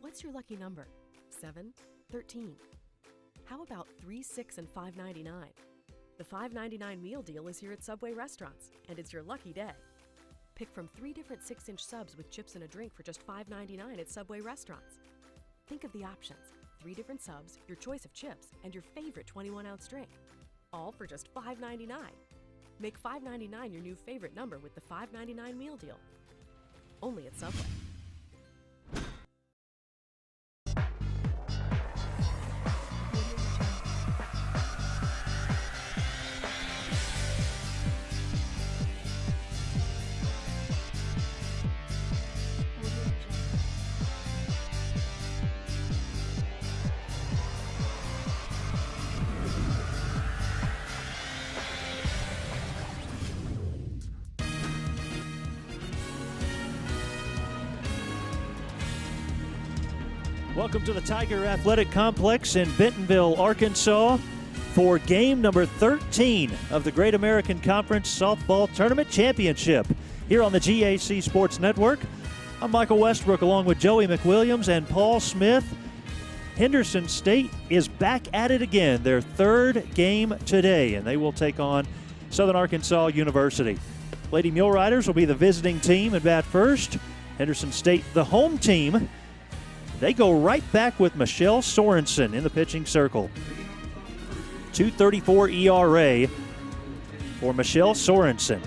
What's your lucky number? 7, 13. How about 3, 6, and $5.99? The $5.99 meal deal is here at Subway restaurants, and it's your lucky day. Pick from 3 different 6-inch subs with chips and a drink for just $5.99 at Subway restaurants. Think of the options: 3 different subs, your choice of chips, and your favorite 21-ounce drink. All for just $5.99. Make $5.99 your new favorite number with the $5.99 meal deal. Only at Subway. Welcome to the Tiger Athletic Complex in Bentonville, Arkansas for game number 13 of the Great American Conference Softball Tournament Championship here on the GAC Sports Network. I'm Michael Westbrook along with Joey McWilliams and Paul Smith. Henderson State is back at it again, their third game today, and they will take on Southern Arkansas University. Lady Mule Riders will be the visiting team and bat first. Henderson State, the home team. They go right back with Michelle Sorensen in the pitching circle. 2.34 ERA for Michelle Sorensen.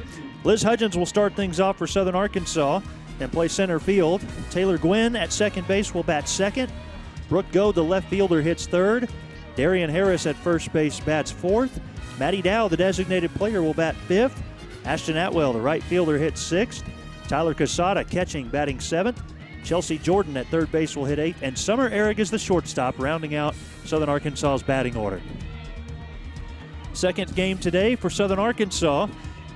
Liz Hudgens will start things off for Southern Arkansas and play center field. Taylor Gwynn at second base will bat second. Brooke Goad, the left fielder, hits third. Darian Harris at first base bats fourth. Maddie Dow, the designated player, will bat fifth. Ashton Atwell, the right fielder, hits sixth. Tyler Casada catching, batting seventh. Chelsea Jordan at third base will hit eighth, and Summer Ehrig is the shortstop, rounding out Southern Arkansas's batting order. Second game today for Southern Arkansas.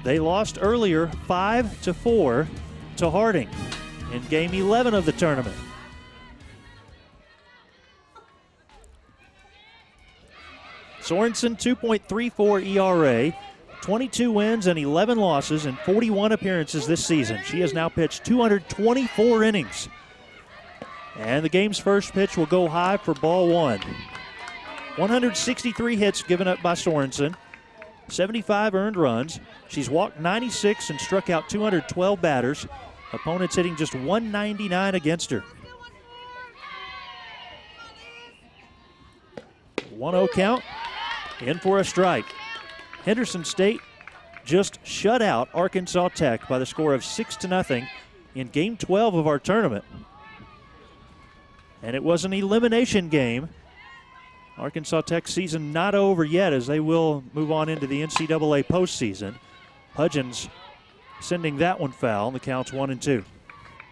They lost earlier 5-4 to Harding in game 11 of the tournament. Sorensen, 2.34 ERA, 22 wins and 11 losses in 41 appearances this season. She has now pitched 224 innings. And the game's first pitch will go high for ball one. 163 hits given up by Sorensen, 75 earned runs. She's walked 96 and struck out 212 batters. Opponents hitting just 199 against her. 1-0 count, in for a strike. Henderson State just shut out Arkansas Tech by the score of 6-0 in game 12 of our tournament. And it was an elimination game. Arkansas Tech season not over yet, as they will move on into the NCAA postseason. Hudgens sending that one foul, and the count's 1-2.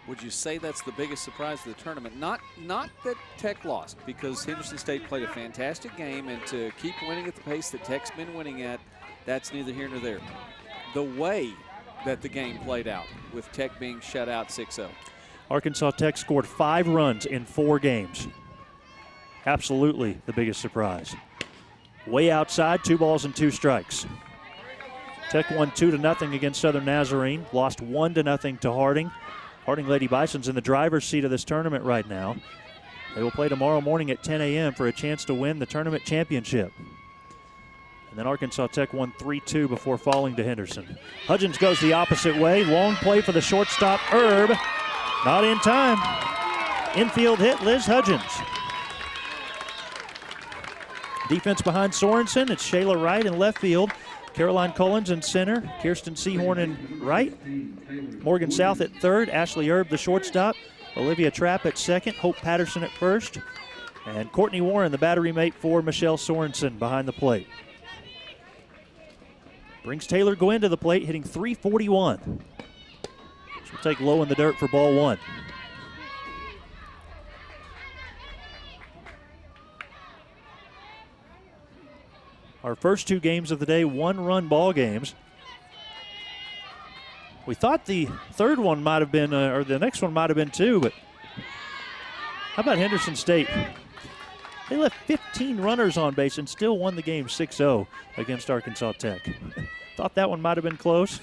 Would you say that's the biggest surprise of the tournament? Not that Tech lost, because Henderson State played a fantastic game, and to keep winning at the pace that Tech's been winning at, that's neither here nor there. The way that the game played out, with Tech being shut out 6-0. Arkansas Tech scored 5 runs in 4 games. Absolutely the biggest surprise. Way outside, 2 balls and 2 strikes. Tech won 2-0 against Southern Nazarene, lost 1-0 to Harding. Harding Lady Bison's in the driver's seat of this tournament right now. They will play tomorrow morning at 10 a.m. for a chance to win the tournament championship. And then Arkansas Tech won 3-2 before falling to Henderson. Hudgens goes the opposite way. Long play for the shortstop, Erb. Not in time. Infield hit, Liz Hudgens. Defense behind Sorensen. It's Shayla Wright in left field. Caroline Collins in center. Kirsten Seahorn in right. Morgan South at third. Ashley Erb, the shortstop. Olivia Trapp at second. Hope Patterson at first. And Courtney Warren, the battery mate for Michelle Sorensen, behind the plate. Brings Taylor Gwynn to the plate, hitting .341. She'll take low in the dirt for ball one. Our first 2 games of the day, 1-run ball games. We thought the third one might have been, or the next one might have been 2, but how about Henderson State? They left 15 runners on base and still won the game 6-0 against Arkansas Tech. Thought that one might have been close.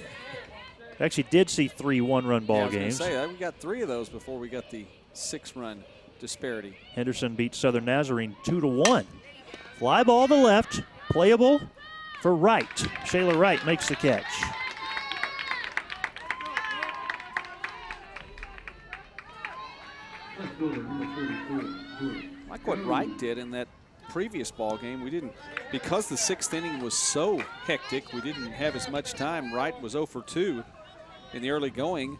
Actually did see 3 one-run ball games. I was going to say, we got 3 of those before we got the 6-run disparity. Henderson beat Southern Nazarene 2-1. Fly ball to left, playable for Wright. Shayla Wright makes the catch. Like what Wright did in that previous ball game, because the 6th inning was so hectic, we didn't have as much time. Wright was 0 for 2 in the early going.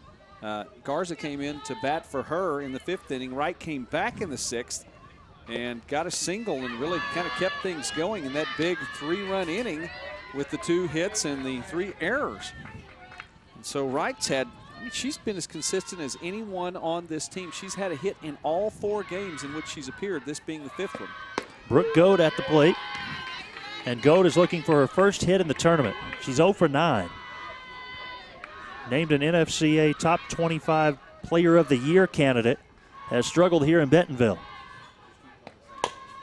Garza came in to bat for her in the 5th inning. Wright came back in the 6th and got a single and really kind of kept things going in that big 3-run inning with the 2 hits and the 3 errors. And so Wright's she's been as consistent as anyone on this team. She's had a hit in all 4 games in which she's appeared, this being the 5th one. Brooke Goad at the plate. And Goad is looking for her first hit in the tournament. She's 0 for 9. Named an NFCA Top 25 Player of the Year candidate. Has struggled here in Bentonville.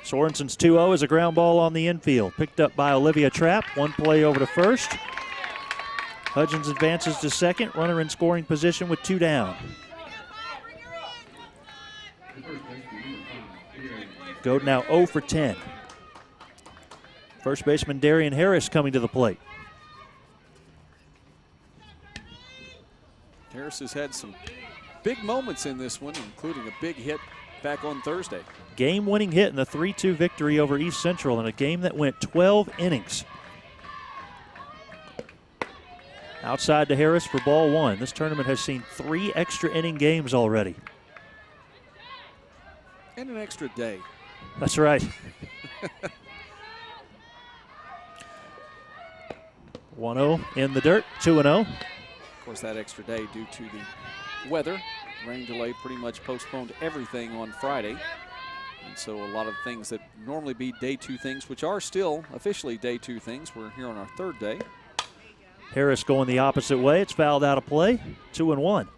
Sorensen's 2-0 is a ground ball on the infield. Picked up by Olivia Trapp. 1 play over to first. Hudgens advances to second. Runner in scoring position with 2 down. Goad now 0 for 10. First baseman Darian Harris coming to the plate. Harris has had some big moments in this one, including a big hit back on Thursday. Game-winning hit in the 3-2 victory over East Central in a game that went 12 innings. Outside to Harris for ball 1. This tournament has seen 3 extra inning games already. And an extra day. That's right. 1-0 in the dirt, 2-0. Of course, that extra day due to the weather. Rain delay pretty much postponed everything on Friday. And so a lot of things that normally be day 2 things, which are still officially day 2 things, we're here on our 3rd day. Harris going the opposite way. It's fouled out of play, 2-1.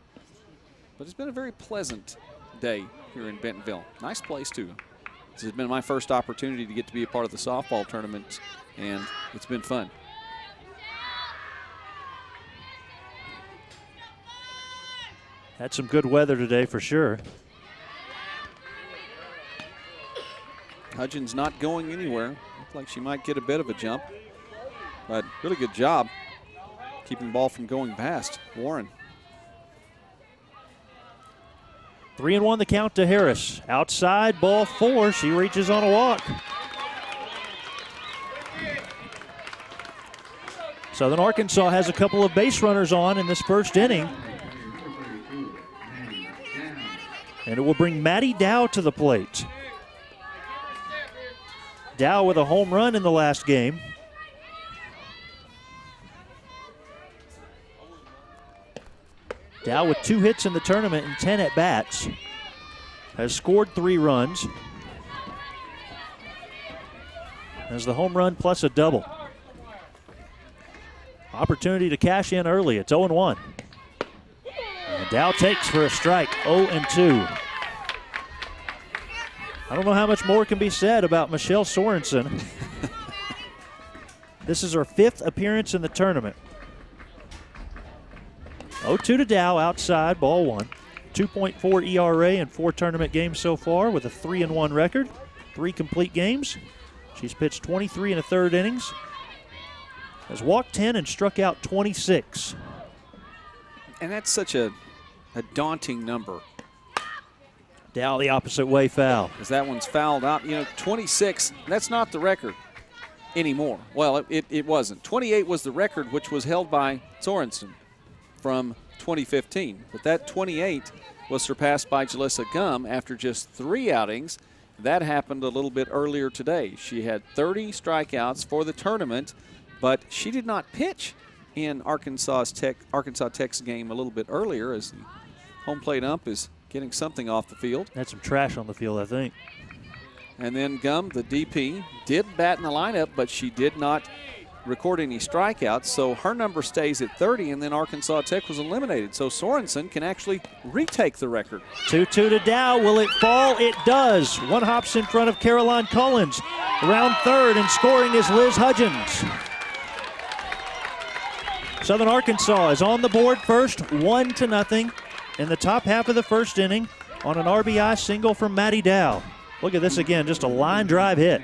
But it's been a very pleasant day here in Bentonville. Nice place, too. This has been my first opportunity to get to be a part of the softball tournament, and it's been fun. Had some good weather today for sure. Hudgens not going anywhere. Looks like she might get a bit of a jump, but really good job keeping the ball from going past Warren. 3-1 the count to Harris. Outside, ball 4. She reaches on a walk. Southern Arkansas has a couple of base runners on in this first inning. And it will bring Maddie Dow to the plate. Dow with a home run in the last game. Dow with 2 hits in the tournament and 10 at-bats. Has scored 3 runs. Has the home run plus a double. Opportunity to cash in early. It's 0-1. And Dow takes for a strike, 0-2. I don't know how much more can be said about Michelle Sorensen. This is her 5th appearance in the tournament. 0-2 to Dow, outside, ball 1. 2.4 ERA in 4 tournament games so far with a 3-1 record. 3 complete games. She's pitched 23 1/3 innings. Has walked 10 and struck out 26. And that's such a daunting number. Dow the opposite way, foul. Because that one's fouled out. 26, that's not the record anymore. Well, it wasn't. 28 was the record, which was held by Sorensen from 2015. But that 28 was surpassed by Jalissa Gum after just 3 outings. That happened a little bit earlier today. She had 30 strikeouts for the tournament, but she did not pitch in Arkansas Tech's game a little bit earlier, as the home plate ump is getting something off the field. Had some trash on the field, I think. And then Gum, the DP, did bat in the lineup, but she did not record any strikeouts, so her number stays at 30, and then Arkansas Tech was eliminated. So Sorensen can actually retake the record. 2-2 to Dow. Will it fall? It does. 1 hops in front of Caroline Collins. Around 3rd, and scoring is Liz Hudgens. Southern Arkansas is on the board first, 1-0 in the top half of the first inning. on an RBI single from Maddie Dow. Look at this again, just a line drive hit.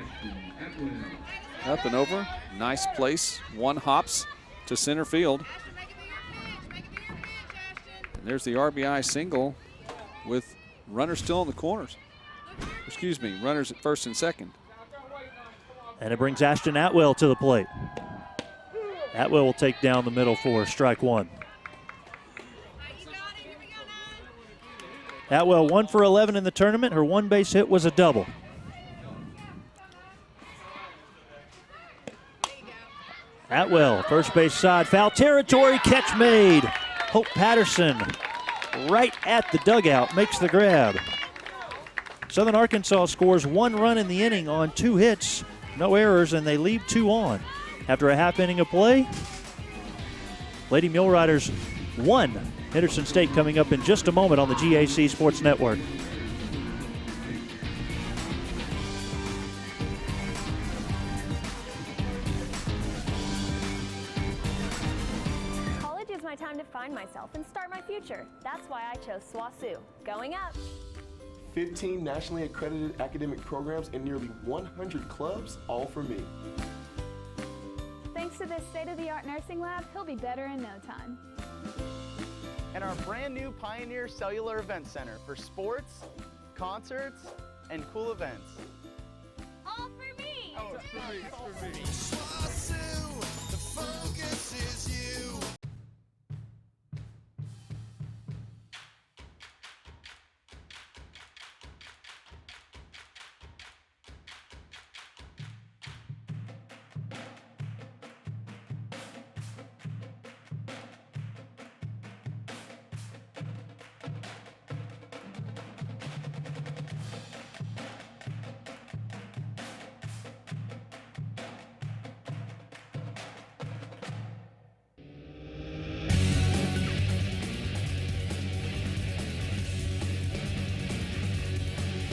Up and over, nice place. One hops to center field. And there's the RBI single with runners still in the corners. Excuse me, runners at first and second. And it brings Ashton Atwell to the plate. Atwell will take down the middle for strike one. Atwell 1 for 11 in the tournament. Her one base hit was a double. Atwell, first base side, foul territory, catch made. Hope Patterson right at the dugout makes the grab. Southern Arkansas scores 1 run in the inning on 2 hits, no errors, and they leave 2 on. After a half inning of play, Lady Mule Riders 1. Henderson State coming up in just a moment on the GAC Sports Network. College is my time to find myself and start my future. That's why I chose SWASU. Going up. 15 nationally accredited academic programs and nearly 100 clubs, all for me. Thanks to this state-of-the-art nursing lab, he'll be better in no time. And our brand new Pioneer Cellular Event Center for sports, concerts, and cool events. All for me! Oh, it's for me, it's for me. The focus is you.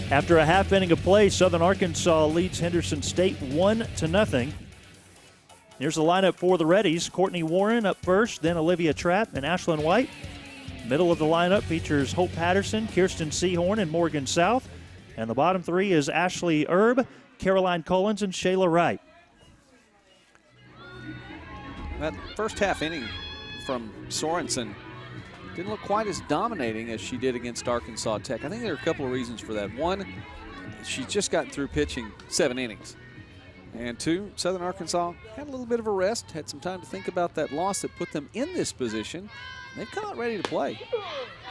After a half inning of play, Southern Arkansas leads Henderson State 1-0. Here's the lineup for the Reddies. Courtney Warren up first, then Olivia Trapp and Ashlyn White. Middle of the lineup features Hope Patterson, Kirsten Seahorn, and Morgan South. And the bottom 3 is Ashley Erb, Caroline Collins, and Shayla Wright. That first half inning from Sorensen didn't look quite as dominating as she did against Arkansas Tech. I think there are a couple of reasons for that. One, she's just gotten through pitching 7 innings. And 2, Southern Arkansas had a little bit of a rest, had some time to think about that loss that put them in this position. They've come out ready to play.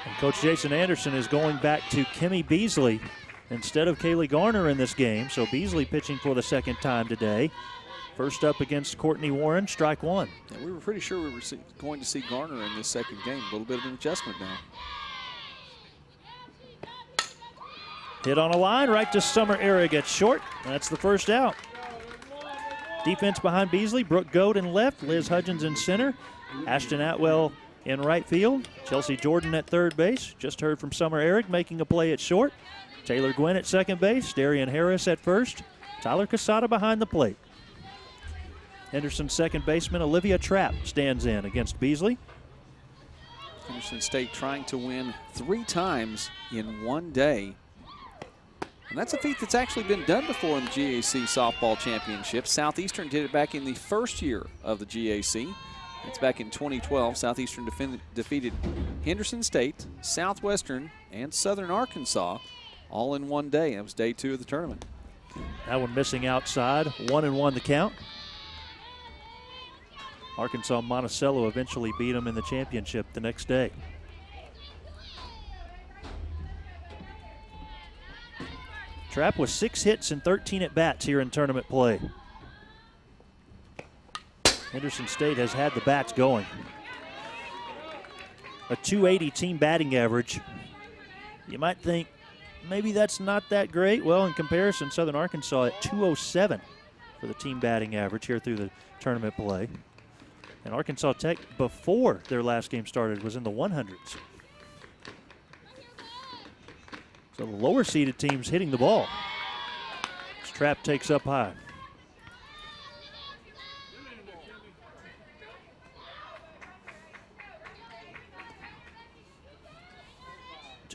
And Coach Jason Anderson is going back to Kimmy Beasley instead of Kaylee Garner in this game. So Beasley pitching for the second time today. First up against Courtney Warren, strike 1. Yeah, we were pretty sure we were going to see Garner in this second game. A little bit of an adjustment now. Hit on a line right to Summer Ehrig at short. That's the first out. Defense behind Beasley, Brooke Goad in left, Liz Hudgens in center, Ashton Atwell in right field, Chelsea Jordan at third base. Just heard from Summer Ehrig making a play at short. Taylor Gwynn at second base, Darian Harris at first, Tyler Casada behind the plate. Henderson's second baseman Olivia Trapp stands in against Beasley. Henderson State trying to win 3 times in one day. And that's a feat that's actually been done before in the GAC Softball Championship. Southeastern did it back in the first year of the GAC. That's back in 2012. Southeastern defeated Henderson State, Southwestern, and Southern Arkansas all in one day. That was day 2 of the tournament. That one missing outside, 1-1 the count. Arkansas Monticello eventually beat them in the championship the next day. Trapp with 6 hits and 13 at-bats here in tournament play. Henderson State has had the bats going. A .280 team batting average. You might think maybe that's not that great. Well, in comparison, Southern Arkansas at .207 for the team batting average here through the tournament play. And Arkansas Tech, before their last game started, was in the 100s. So the lower seeded teams hitting the ball. This Trapp takes up high.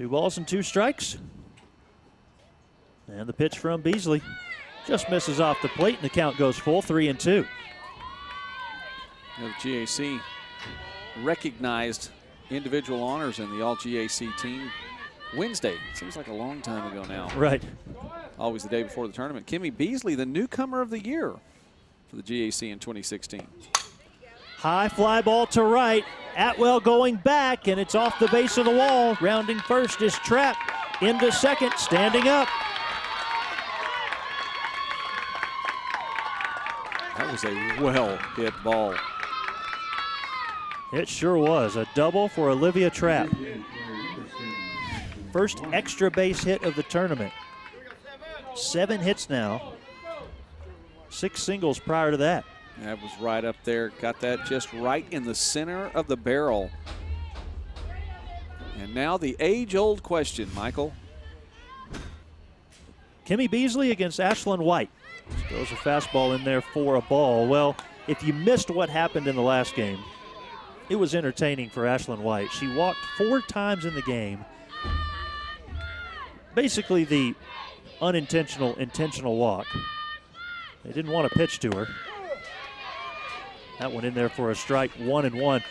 2 balls and 2 strikes. And the pitch from Beasley just misses off the plate, and the count goes full, 3-2. The GAC recognized individual honors in the All-GAC team Wednesday. Seems like a long time ago now. Right. Always the day before the tournament. Kimmy Beasley, the newcomer of the year for the GAC in 2016. High fly ball to right. Atwell going back, and it's off the base of the wall. Rounding first is Trapp. Into second, standing up. That was a well-hit ball. It sure was. A double for Olivia Trapp. First extra base hit of the tournament. 7 hits now. 6 singles prior to that. That was right up there. Got that just right in the center of the barrel. And now the age-old question, Michael. Kimmy Beasley against Ashlyn White. Throws a fastball in there for a ball. Well, if you missed what happened in the last game, it was entertaining for Ashlyn White. She walked 4 times in the game. Basically the unintentional, intentional walk. They didn't want to pitch to her. That one in there for a strike, 1-1.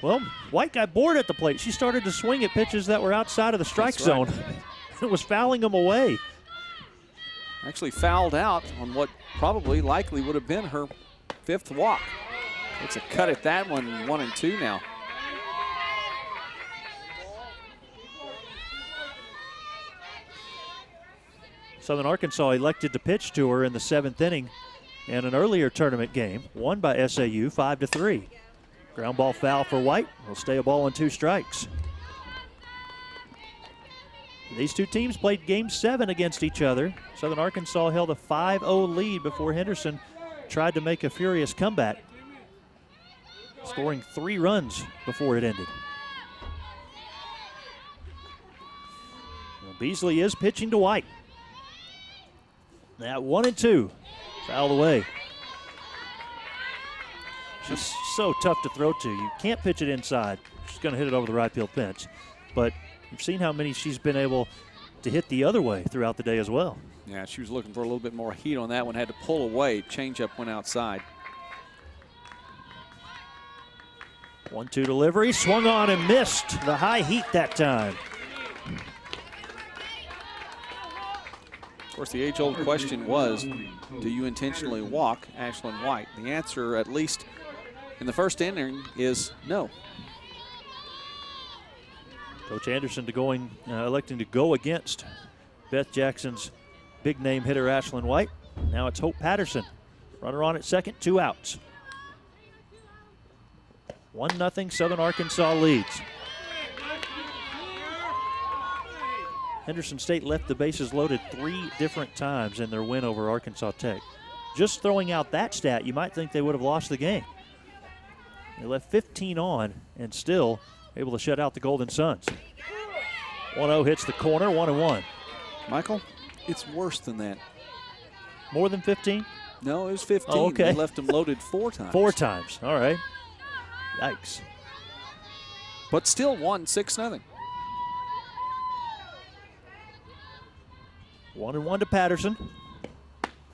Well, White got bored at the plate. She started to swing at pitches that were outside of the strike zone. It was fouling them away. Actually fouled out on what probably likely would have been her 5th walk. It's a cut at that one, 1-2 now. Southern Arkansas elected to pitch to her in the 7th inning in an earlier tournament game, won by SAU 5-3. Ground ball foul for White. Will stay a ball and 2 strikes. These two teams played Game 7 against each other. Southern Arkansas held a 5-0 lead before Henderson tried to make a furious comeback, scoring 3 runs before it ended. Well, Beasley is pitching to White. That 1-2, fouled away. She's so tough to throw to. You can't pitch it inside. She's going to hit it over the right field fence. But you've seen how many she's been able to hit the other way throughout the day as well. Yeah, she was looking for a little bit more heat on that one. Had to pull away. Changeup went outside. 1-2 delivery, swung on and missed the high heat that time. Of course, the age-old question was, do you intentionally walk Ashlyn White? The answer, at least in the first inning, is no. Coach Anderson electing to go against Beth Jackson's big-name hitter Ashlyn White. Now it's Hope Patterson. Runner on at second, 2 outs. 1-0 Southern Arkansas leads. Henderson State left the bases loaded 3 different times in their win over Arkansas Tech. Just throwing out that stat, you might think they would have lost the game. They left 15 on and still able to shut out the Golden Suns. 1-0 hits the corner, 1-1. Michael, it's worse than that. More than 15? No, it was 15. Oh, okay. They left them loaded 4 times. 4 times, all right. Yikes. But still won 6-0. 1-1 to Patterson.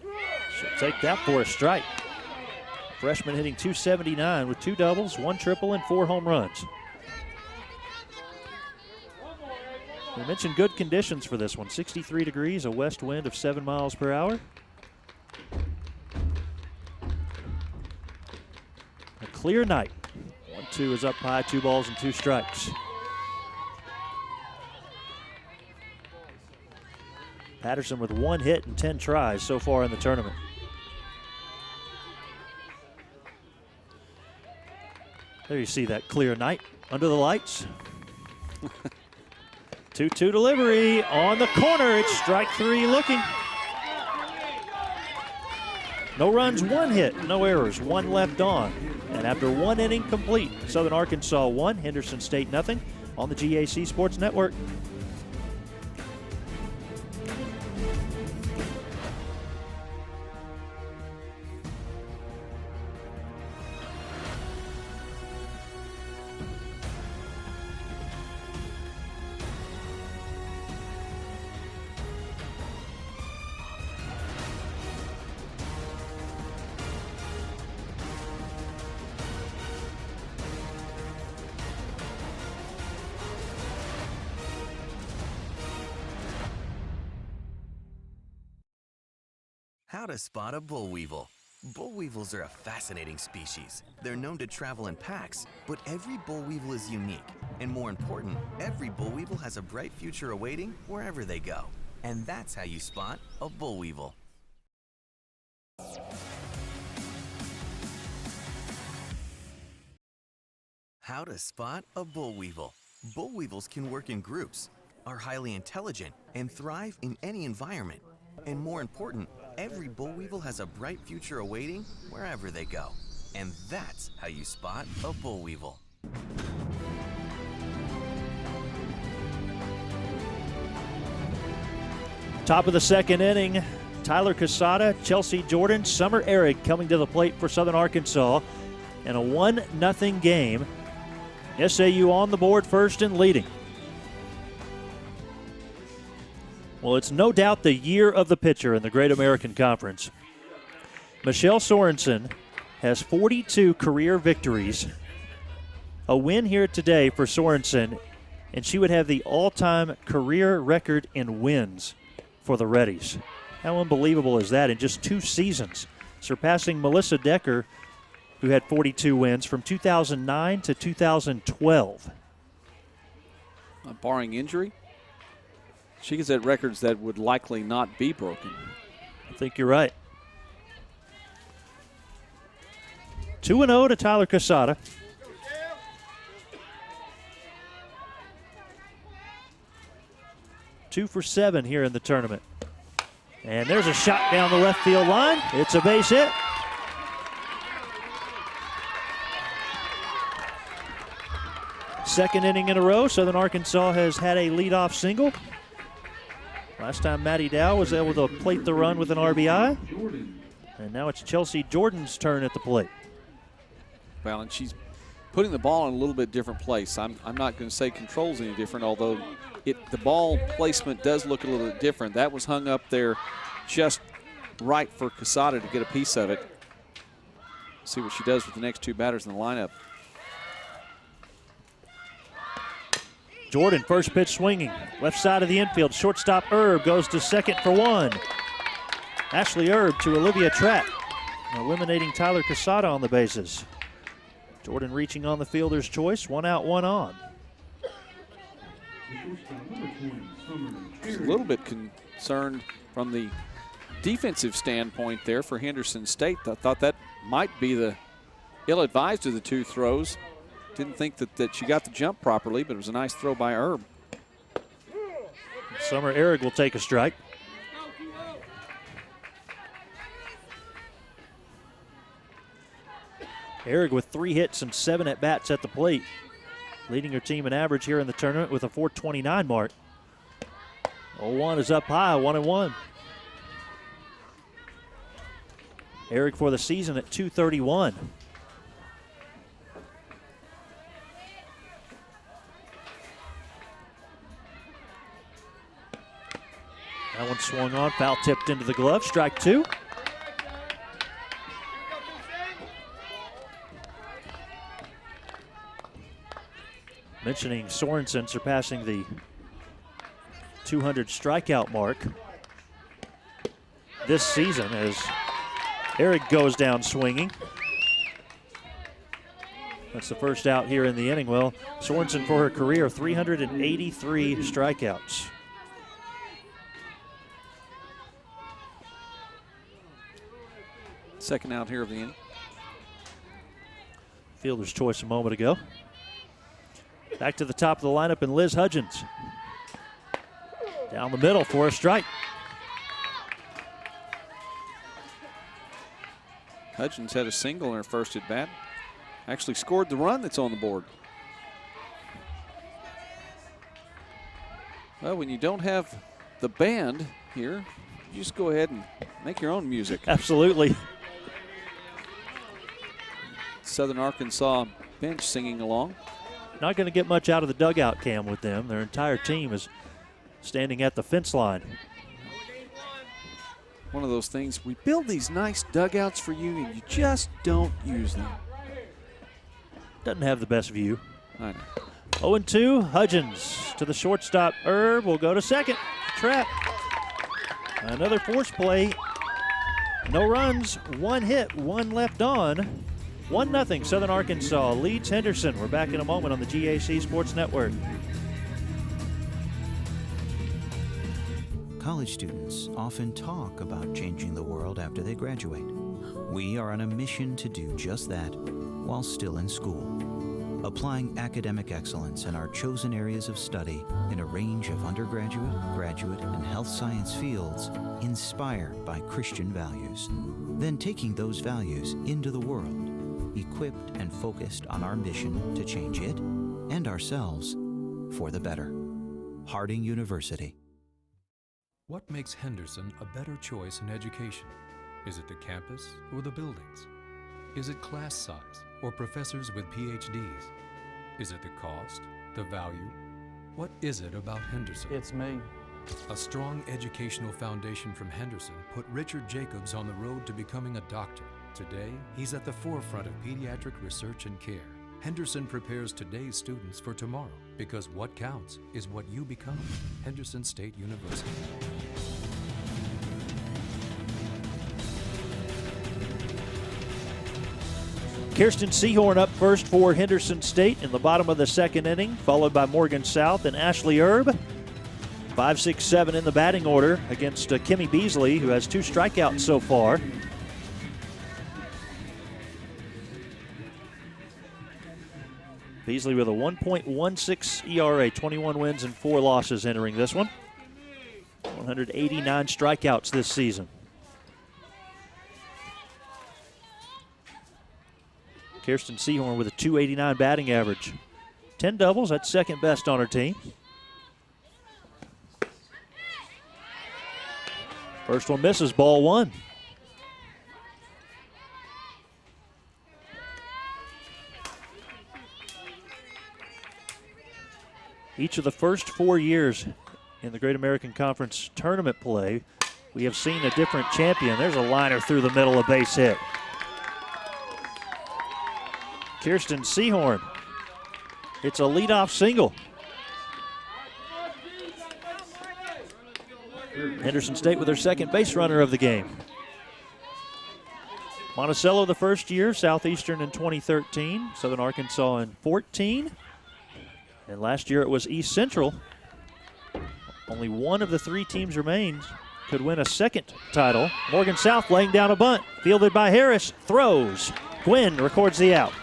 She'll take that for a strike. Freshman hitting .279 with 2 doubles, 1 triple, and 4 home runs. We mentioned good conditions for this one. 63 degrees, a west wind of 7 miles per hour. A clear night. 1-2 is up high, 2 balls and 2 strikes. Patterson with 1 hit and 10 tries so far in the tournament. There you see that clear night under the lights. 2-2 delivery on the corner. It's strike 3 looking. No runs, 1 hit, no errors, 1 left on. And after 1 inning complete, Southern Arkansas 1, Henderson State 0 on the GAC Sports Network. How to spot a boll weevil. Boll weevils are a fascinating species. They're known to travel in packs, but every boll weevil is unique. And more important, every boll weevil has a bright future awaiting wherever they go. And that's how you spot a boll weevil. How to spot a boll weevil. Boll weevils can work in groups, are highly intelligent, and thrive in any environment. And more important, every boll weevil has a bright future awaiting wherever they go. And that's how you spot a boll weevil. Top of the second inning, Tyler Casada, Chelsea Jordan, Summer Ehrig coming to the plate for Southern Arkansas in a 1-0 game. SAU on the board first and leading. Well, it's no doubt the year of the pitcher in the Great American Conference. Michelle Sorensen has 42 career victories. A win here today for Sorensen, and she would have the all-time career record in wins for the Reddies. How unbelievable is that in just 2 seasons, surpassing Melissa Decker, who had 42 wins from 2009 to 2012. Barring injury, she gets at records that would likely not be broken. I think you're right. 2-0 to Tyler Casada. Two for 7 here in the tournament. And there's a shot down the left field line. It's a base hit. Second inning in a row, Southern Arkansas has had a leadoff single. Last time Maddie Dow was able to plate the run with an RBI. And now it's Chelsea Jordan's turn at the plate. Well, and she's putting the ball in a little bit different place. I'm not going to say control's any different, although the ball placement does look a little bit different. That was hung up there just right for Casada to get a piece of it. See what she does with the next 2 batters in the lineup. Jordan, first pitch swinging. Left side of the infield. Shortstop Erb goes to second for 1. Ashley Erb to Olivia Tratt, eliminating Tyler Casada on the bases. Jordan reaching on the fielder's choice. 1 out, 1 on. A little bit concerned from the defensive standpoint there for Henderson State. I thought that might be the ill-advised of the 2 throws. Didn't think that she got the jump properly, but it was a nice throw by Erb. Summer Ehrig will take a strike. Ehrig with 3 hits and 7 at-bats at the plate, leading her team in average here in the tournament with a .429 mark. 0-1 is up high, 1-1. Ehrig for the season at .231. That one swung on, foul tipped into the glove, strike 2. Mentioning Sorensen surpassing the 200 strikeout mark this season as Ehrig goes down swinging. That's the first out here in the inning. Well, Sorensen for her career, 383 strikeouts. Second out here of the inning. Fielder's choice a moment ago. Back to the top of the lineup, and Liz Hudgens down the middle for a strike. Hudgens had a single in her first at bat. Actually scored the run that's on the board. Well, when you don't have the band here, you just go ahead and make your own music. Absolutely. Southern Arkansas bench singing along. Not going to get much out of the dugout cam with them. Their entire team is standing at the fence line. One of those things, we build these nice dugouts for you and you just don't use them. Doesn't have the best view. I know. 0-2, Hudgens to the shortstop. Erb will go to second. Trap. Another force play No runs, 1 hit, 1 left on. 1-0 Southern Arkansas leads Henderson. We're back in a moment on the GAC Sports Network. College students often talk about changing the world after they graduate. We are on a mission to do just that while still in school. Applying academic excellence in our chosen areas of study in a range of undergraduate, graduate, and health science fields inspired by Christian values. Then taking those values into the world, equipped and focused on our mission to change it and ourselves for the better. Harding University. What makes Henderson a better choice in education? Is it the campus or the buildings? Is it class size or professors with PhDs? Is it the cost, the value? What is it about Henderson? It's me. A strong educational foundation from Henderson put Richard Jacobs on the road to becoming a doctor. Today, he's at the forefront of pediatric research and care. Henderson prepares today's students for tomorrow because what counts is what you become. Henderson State University. Kirsten Seahorn up first for Henderson State in the bottom of the second inning, followed by Morgan South and Ashley Erb. 5, 6, 7 in the batting order against Kimmy Beasley, who has 2 strikeouts so far. Beasley with a 1.16 ERA, 21 wins and 4 losses entering this one. 189 strikeouts this season. Kirsten Seahorn with a 289 batting average. 10 doubles, that's second best on her team. First one misses, ball 1. Each of the first 4 years in the Great American Conference tournament play, we have seen a different champion. There's a liner through the middle, a base hit. Kirsten Seahorn, it's a leadoff single. Henderson State with their second base runner of the game. Monticello the first year, Southeastern in 2013, Southern Arkansas in 14. And last year it was East Central. Only one of the 3 teams remains could win a second title. Morgan South laying down a bunt, fielded by Harris, throws. Gwynn records the out.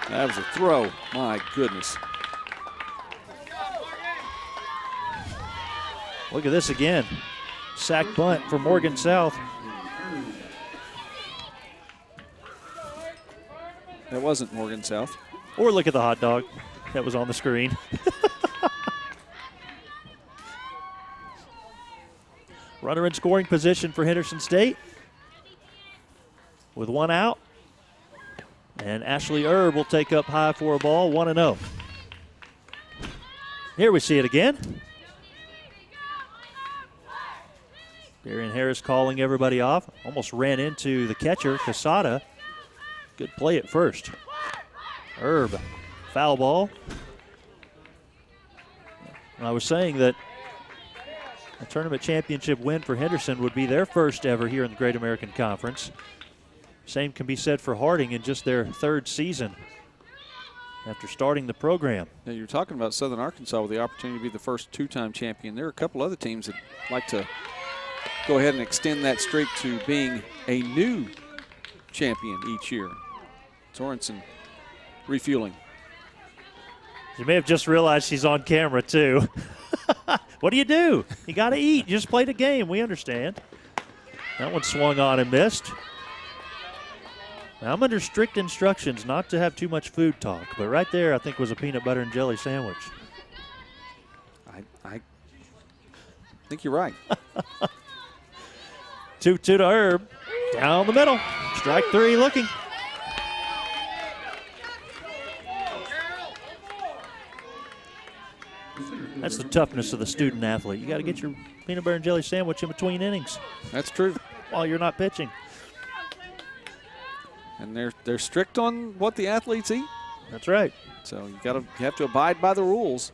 That was a throw, my goodness. Look at this again. Sack bunt for Morgan South. That wasn't Morgan South. Or look at the hot dog that was on the screen. Runner in scoring position for Henderson State with 1 out. And Ashley Erb will take up high for a ball, 1-0. Here we see it again. Darian Harris calling everybody off. Almost ran into the catcher, Casada. Good play at first. Erb, foul ball. And I was saying that a tournament championship win for Henderson would be their first ever here in the Great American Conference. Same can be said for Harding in just their 3rd season after starting the program. Now you're talking about Southern Arkansas with the opportunity to be the first 2-time champion. There are a couple other teams that like to go ahead and extend that streak to being a new champion each year. Sorensen refueling. You may have just realized she's on camera too. What do? You got to eat. You just played a game. We understand. That one swung on and missed. Now, I'm under strict instructions not to have too much food talk, but right there I think was a peanut butter and jelly sandwich. I think you're right. 2-2 to Herb. Down the middle. Strike 3 looking. That's the toughness of the student athlete. You got to get your peanut butter and jelly sandwich in between innings. That's true. While you're not pitching. And they're strict on what the athletes eat. That's right. So you have to abide by the rules.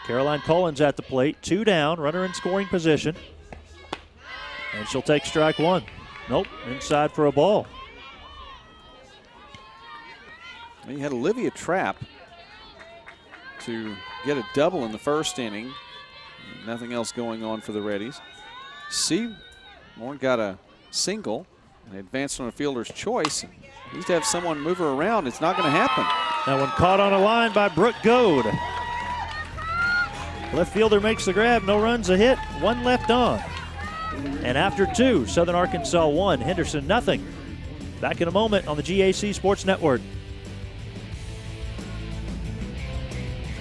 Caroline Collins at the plate, 2 down, runner in scoring position. And she'll take strike one. Nope, inside for a ball. You had Olivia Trapp to get a double in the first inning. Nothing else going on for the Reddies. Seymour got a single and advanced on a fielder's choice. He needs to have someone move her around. It's not going to happen. That one caught on a line by Brooke Goad. Left fielder makes the grab. No runs, a hit. One left on. And after two, Southern Arkansas 1, Henderson nothing. Back in a moment on the GAC Sports Network.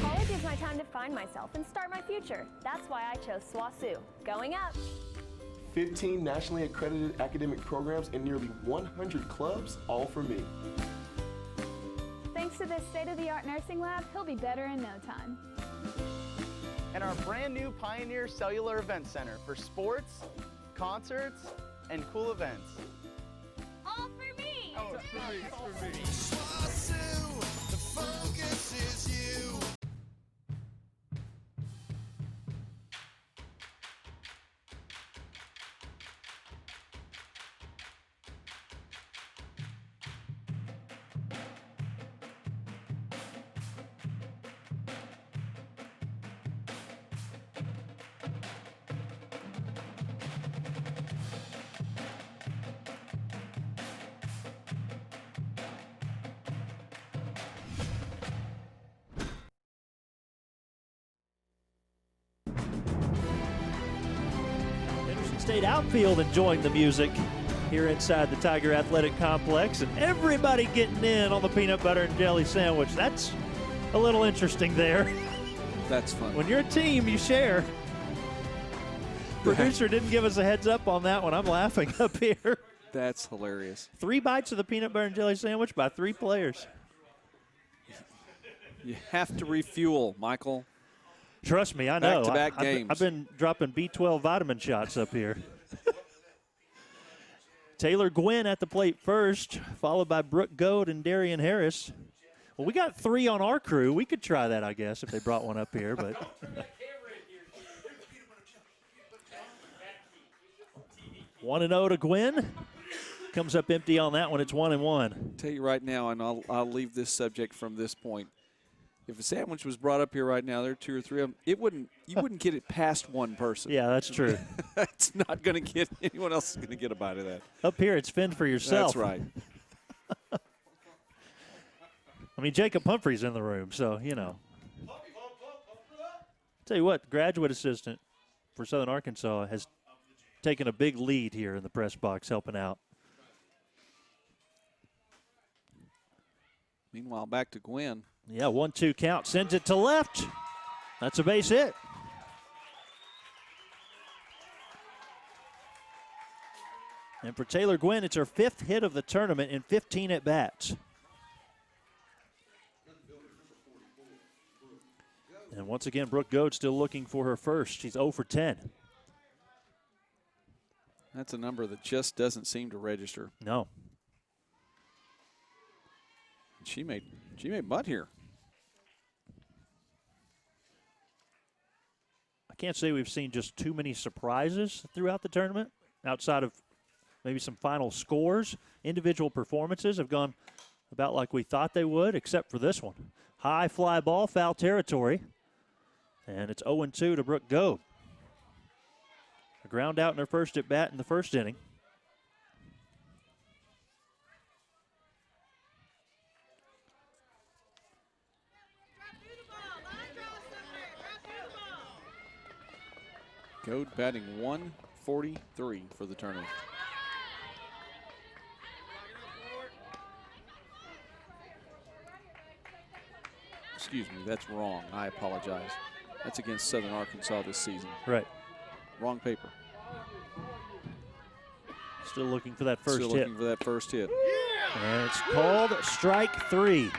College is my time to find myself and start my future. That's why I chose SWASU. Going up. 15 nationally accredited academic programs and nearly 100 clubs, all for me. Thanks to this state-of-the-art nursing lab, he'll be better in no time. And our brand new Pioneer Cellular Event Center for sports, concerts, and cool events. All for me! Oh, it's for me, it's for me. SWASU, the focus is you. State outfield enjoying the music here inside the Tiger Athletic Complex, and everybody getting in on the peanut butter and jelly sandwich. That's a little interesting there. That's fun. When you're a team, you share. Producer didn't give us a heads up on that one. I'm laughing up here. That's hilarious. 3 bites of the peanut butter and jelly sandwich by 3 players. You have to refuel, Michael. Trust me, I know. Back-to-back games. I've been dropping B12 vitamin shots up here. Taylor Gwynn at the plate first, followed by Brooke Goad and Darian Harris. Well, we got 3 on our crew. We could try that, I guess, if they brought one up here. But 1-0 to Gwynn. Comes up empty on that one. It's 1-1. Tell you right now, and I'll leave this subject from this point. If a sandwich was brought up here right now, there are 2 or 3 of them. You wouldn't get it past one person. Yeah, that's true. It's not going to get anyone else is going to get a bite of that. Up here, it's fend for yourself. That's right. I mean, Jacob Humphrey's in the room, so you know. Tell you what, graduate assistant for Southern Arkansas has taken a big lead here in the press box, helping out. Meanwhile, back to Gwynn. Yeah, 1-2 count. Sends it to left. That's a base hit. And for Taylor Gwynn, it's her 5th hit of the tournament in 15 at-bats. And once again, Brooke Goad still looking for her first. She's 0 for 10. That's a number that just doesn't seem to register. No. She made butt here. I can't say we've seen just too many surprises throughout the tournament, outside of maybe some final scores. Individual performances have gone about like we thought they would, except for this one. High fly ball, foul territory. And it's 0-2 to Brooke Goad. A ground out in her first at bat in the first inning. Goad batting 143 for the tournament. Excuse me, that's wrong. I apologize. That's against Southern Arkansas this season. Right. Wrong paper. Still looking for that first hit. Still looking for that first hit. And it's called strike 3.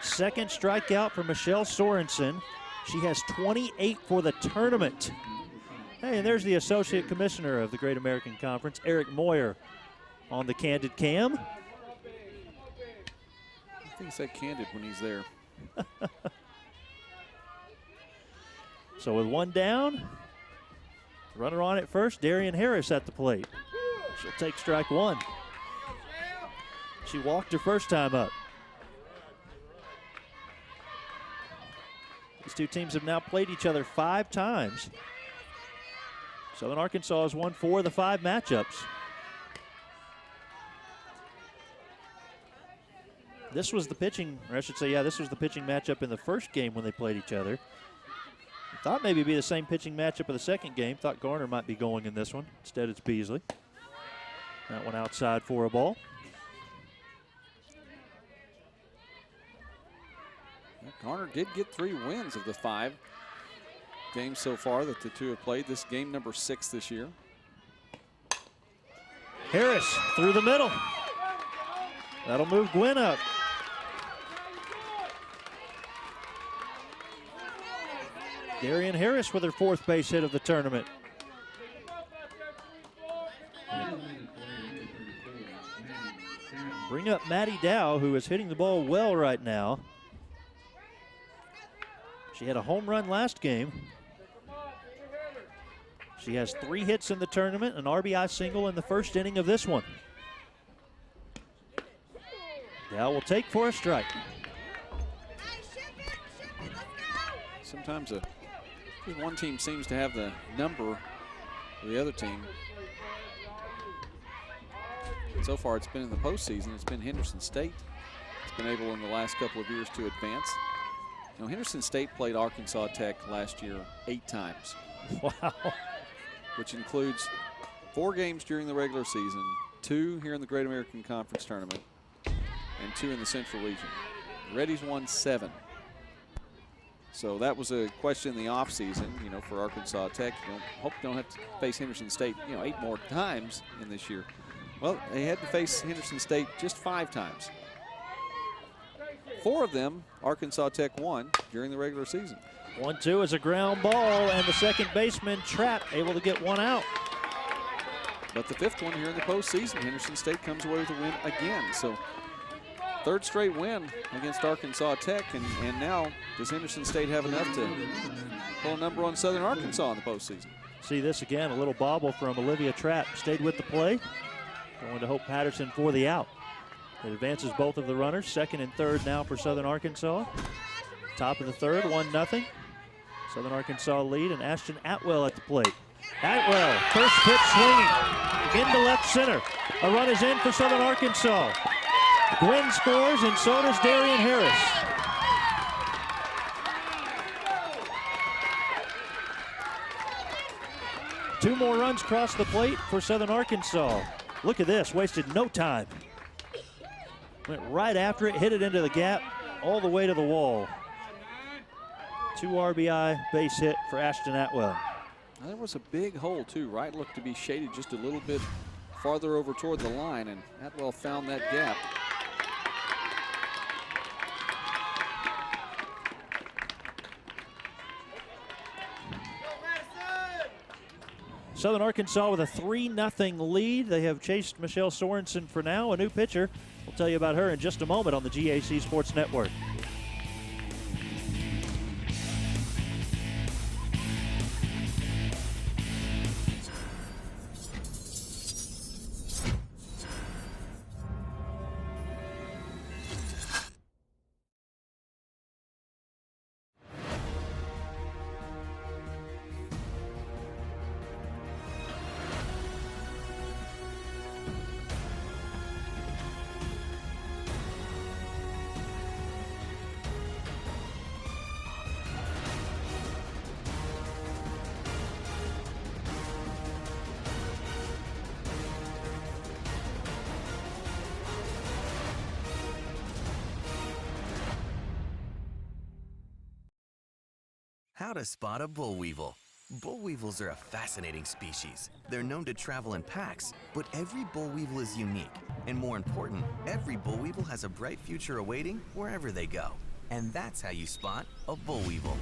Second strikeout for Michelle Sorensen. She has 28 for the tournament. Hey, and there's the Associate Commissioner of the Great American Conference, Eric Moyer, on the candid cam. I think he's that candid when he's there. So with one down, Runner on at first, Darian Harris at the plate. She'll take strike one. She walked her first time up. These two teams have now played each other 5 times. Southern Arkansas has won 4 of the 5 matchups. This was the pitching, or I should say, this was the pitching matchup in the first game when they played each other. Thought maybe it'd be the same pitching matchup of the second game. Thought Garner might be going in this one. Instead, it's Beasley. That one outside for a ball. Garner did get 3 wins of the 5 games so far that the two have played. This game number 6 this year. Harris through the middle. That'll move Gwynn up. Darian Harris with her 4th base hit of the tournament. Bring up Maddie Dow, who is hitting the ball well right now. She had a home run last game. She has 3 hits in the tournament, an RBI single in the first inning of this one. Dow will take for a strike. Sometimes one team seems to have the number of the other team. So far, it's been in the postseason. It's been Henderson State. It's been able in the last couple of years to advance. You know, Henderson State played Arkansas Tech last year 8 times. Wow. Which includes 4 games during the regular season, 2 here in the Great American Conference Tournament, and 2 in the Central Region. The Reddies won 7. So that was a question in the offseason, you know, for Arkansas Tech. You know, hope they don't have to face Henderson State, 8 more times in this year. Well, they had to face Henderson State just 5 times. 4 of them, Arkansas Tech won during the regular season. 1-2 is a ground ball, and the second baseman, Trapp, able to get one out. But the 5th one here in the postseason, Henderson State comes away with a win again. So 3rd straight win against Arkansas Tech, and now does Henderson State have enough to pull a number on Southern Arkansas in the postseason? See this again, a little bobble from Olivia Trapp. Stayed with the play. Going to Hope Patterson for the out. It advances both of the runners. 2nd and 3rd now for Southern Arkansas. Top of the 3rd, 1-0. Southern Arkansas lead, and Ashton Atwell at the plate. Atwell, first pitch swinging into left center. A run is in for Southern Arkansas. Gwynn scores, and so does Darian Harris. Two more runs cross the plate for Southern Arkansas. Look at this, wasted no time. Went right after it, hit it into the gap, all the way to the wall. 2 RBI base hit for Ashton Atwell. There was a big hole too. Right looked to be shaded just a little bit farther over toward the line, and Atwell found that gap. Southern Arkansas with a 3-0 lead. They have chased Michelle Sorensen for now, a new pitcher. We'll tell you about her in just a moment on the GAC Sports Network. How to spot a boll weevil. Boll weevils are a fascinating species. They're known to travel in packs, but every boll weevil is unique. And more important, every boll weevil has a bright future awaiting wherever they go. And that's how you spot a boll weevil.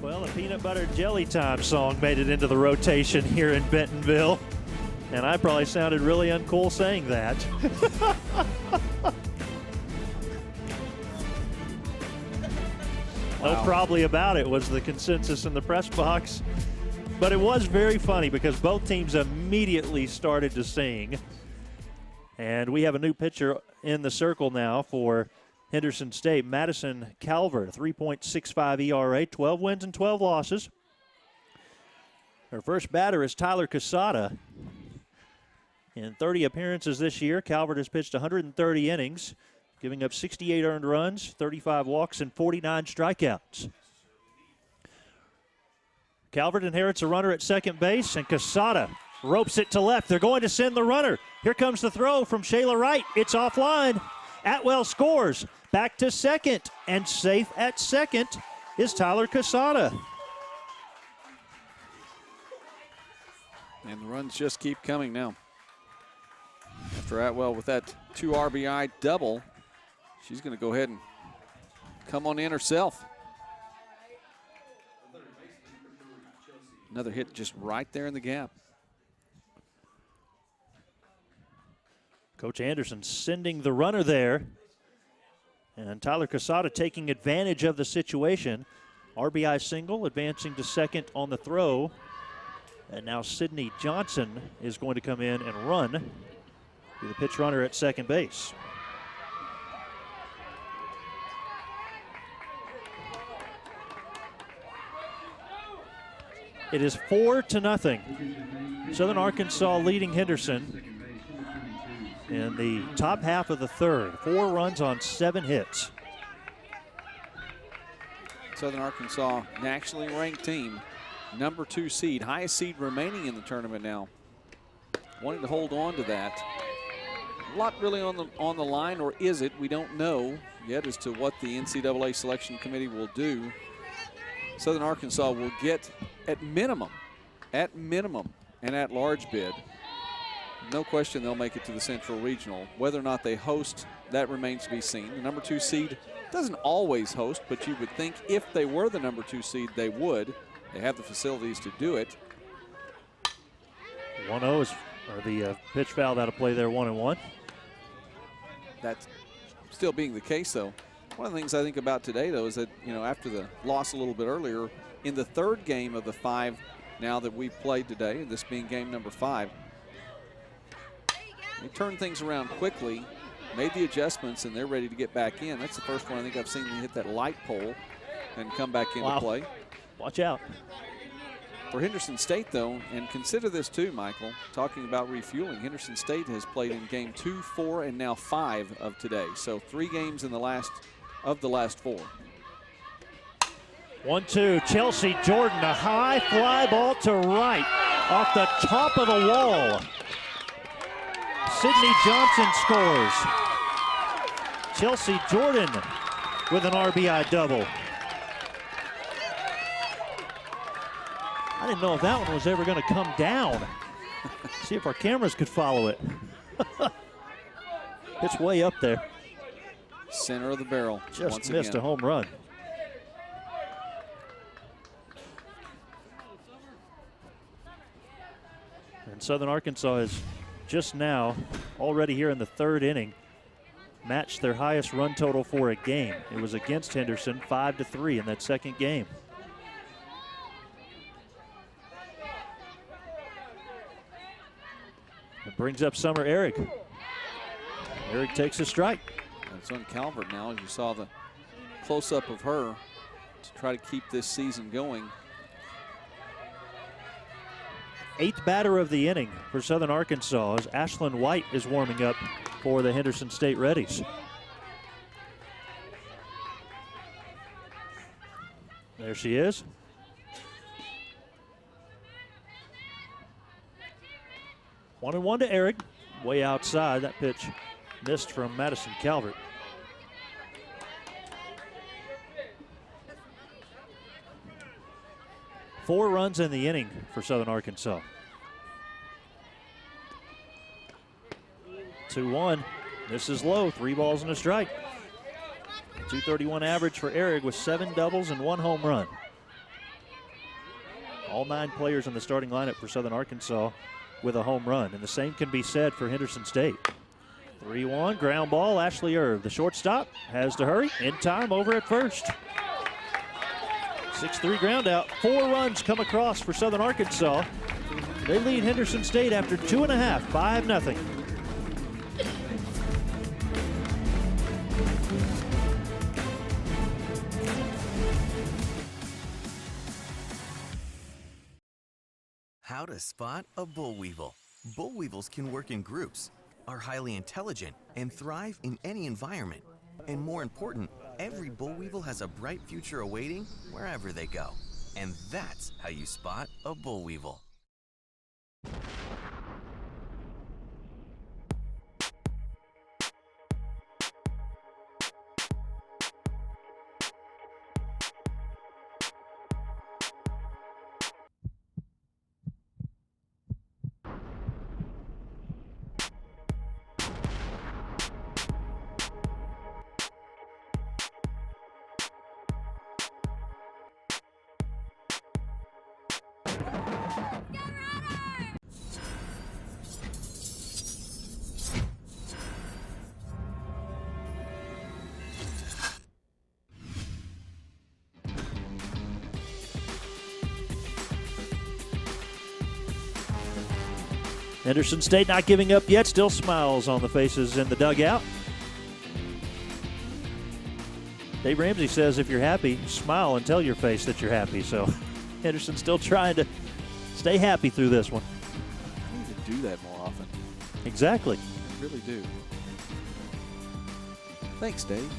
Well, a peanut butter jelly time song made it into the rotation here in Bentonville. And I probably sounded really uncool saying that. No probably about it was the consensus in the press box. But it was very funny because both teams immediately started to sing. And we have a new pitcher in the circle now for Henderson State. Madison Calvert, 3.65 ERA, 12 wins and 12 losses. Her first batter is Tyler Casada. In 30 appearances this year, Calvert has pitched 130 innings, giving up 68 earned runs, 35 walks, and 49 strikeouts. Calvert inherits a runner at second base, and Casada ropes it to left. They're going to send the runner. Here comes the throw from Shayla Wright. It's offline. Atwell scores. Back to second, and safe at second is Tyler Casada. And the runs just keep coming now. After Atwell with that 2 RBI double, she's going to go ahead and come on in herself. Another hit just right there in the gap. Coach Anderson sending the runner there. And Tyler Casada taking advantage of the situation. RBI single, advancing to second on the throw. And now Sydney Johnson is going to come in and run. Be the pitch runner at second base. It is 4-0. Southern Arkansas leading Henderson in the top half of the third. 4 runs on 7 hits. Southern Arkansas, nationally ranked team, number 2 seed, highest seed remaining in the tournament now. Wanting to hold on to that. A lot really on the line, or is it? We don't know yet as to what the NCAA selection committee will do. Southern Arkansas will get at minimum, an at-large bid. No question they'll make it to the Central Regional. Whether or not they host, that remains to be seen. The number 2 seed doesn't always host, but you would think if they were the number 2 seed, they would. They have the facilities to do it. 1-0 is the pitch fouled out of play there, 1-1. That's still being the case, though. One of the things I think about today, though, is that, you know, after the loss a little bit earlier, in the third game of the 5 now that we've played today, this being game number 5, they turned things around quickly, made the adjustments, and they're ready to get back in. That's the first one I think I've seen them hit that light pole and come back into play. Watch out. For Henderson State, though, and consider this too, Michael, talking about refueling, Henderson State has played in game 2, 4, and now 5 of today. So 3 games in the last 4. 1-2, Chelsea Jordan, a high fly ball to right, off the top of the wall. Sydney Johnson scores. Chelsea Jordan with an RBI double. I didn't know if that one was ever going to come down. See if our cameras could follow it. It's way up there. Center of the barrel. Just missed a home run. And Southern Arkansas is just now, already here in the 3rd inning, matched their highest run total for a game. It was against Henderson, 5-3 in that second game. It brings up Summer Eric. Eric takes a strike. It's on Calvert now, as you saw the close-up of her to try to keep this season going. 8th batter of the inning for Southern Arkansas as Ashlyn White is warming up for the Henderson State Reddies. There she is. One and one to Eric, way outside. That pitch missed from Madison Calvert. Four runs in the inning for Southern Arkansas. 2-1. This is low. 3 balls and a strike. 231 average for Eric with 7 doubles and 1 home run. All 9 players in the starting lineup for Southern Arkansas with a home run. And the same can be said for Henderson State. 3-1, ground ball, Ashley Irv. The shortstop has to hurry. In time, over at first. 6-3 ground out. 4 runs come across for Southern Arkansas. They lead Henderson State after 2.5, 5-0. How to spot a bull weevil. Bull weevils can work in groups, are highly intelligent, and thrive in any environment. And more important, every bull weevil has a bright future awaiting wherever they go. And that's how you spot a bull weevil. Henderson State not giving up yet, still smiles on the faces in the dugout. Dave Ramsey says if you're happy, smile and tell your face that you're happy. So Henderson still trying to stay happy through this one. I need to do that more often. Exactly. I really do. Thanks, Dave.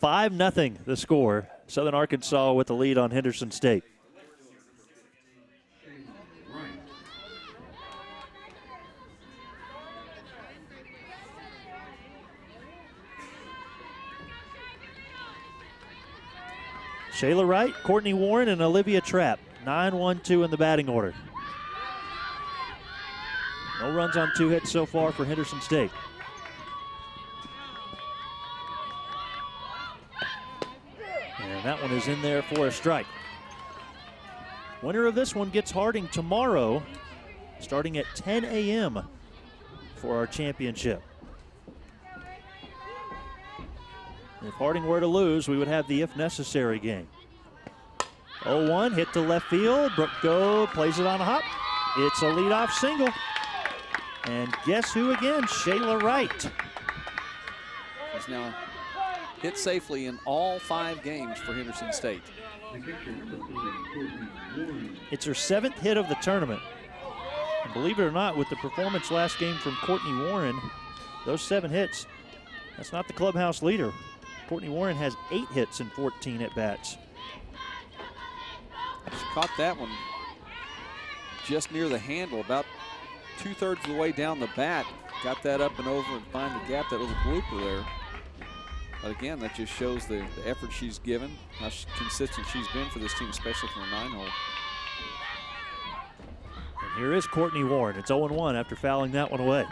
5-0 the score. Southern Arkansas with the lead on Henderson State. Shayla Wright, Courtney Warren, and Olivia Trapp. 9-1-2 in the batting order. No runs on 2 hits so far for Henderson State. And that one is in there for a strike. Winner of this one gets Harding tomorrow, starting at 10 a.m. for our championship. If Harding were to lose, we would have the if necessary game. 0-1, hit to left field. Brooke Gold plays it on a hop. It's a leadoff single. And guess who again? Shayla Wright. He's now hit safely in all 5 games for Henderson State. It's her 7th hit of the tournament. And believe it or not, with the performance last game from Courtney Warren, those 7 hits, that's not the clubhouse leader. Courtney Warren has 8 hits and 14 at-bats. She caught that one just near the handle, about 2/3 of the way down the bat. Got that up and over and find the gap. That was a blooper there. But again, that just shows the effort she's given, how consistent she's been for this team, especially from the 9-hole. And here is Courtney Warren. It's 0-1 after fouling that one away.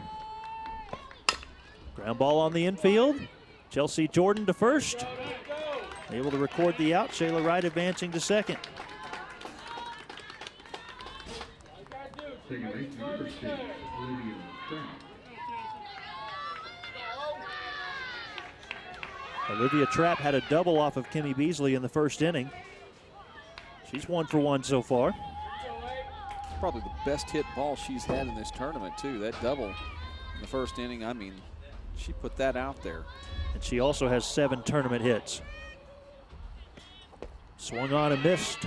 Ground ball on the infield. Chelsea Jordan to first. Able to record the out. Shayla Wright advancing to second. Olivia Trapp had a double off of Kimmy Beasley in the first inning. She's 1 for 1 so far. Probably the best hit ball she's had in this tournament, too. That double in the first inning, I mean, she put that out there. And she also has 7 tournament hits. Swung on and missed.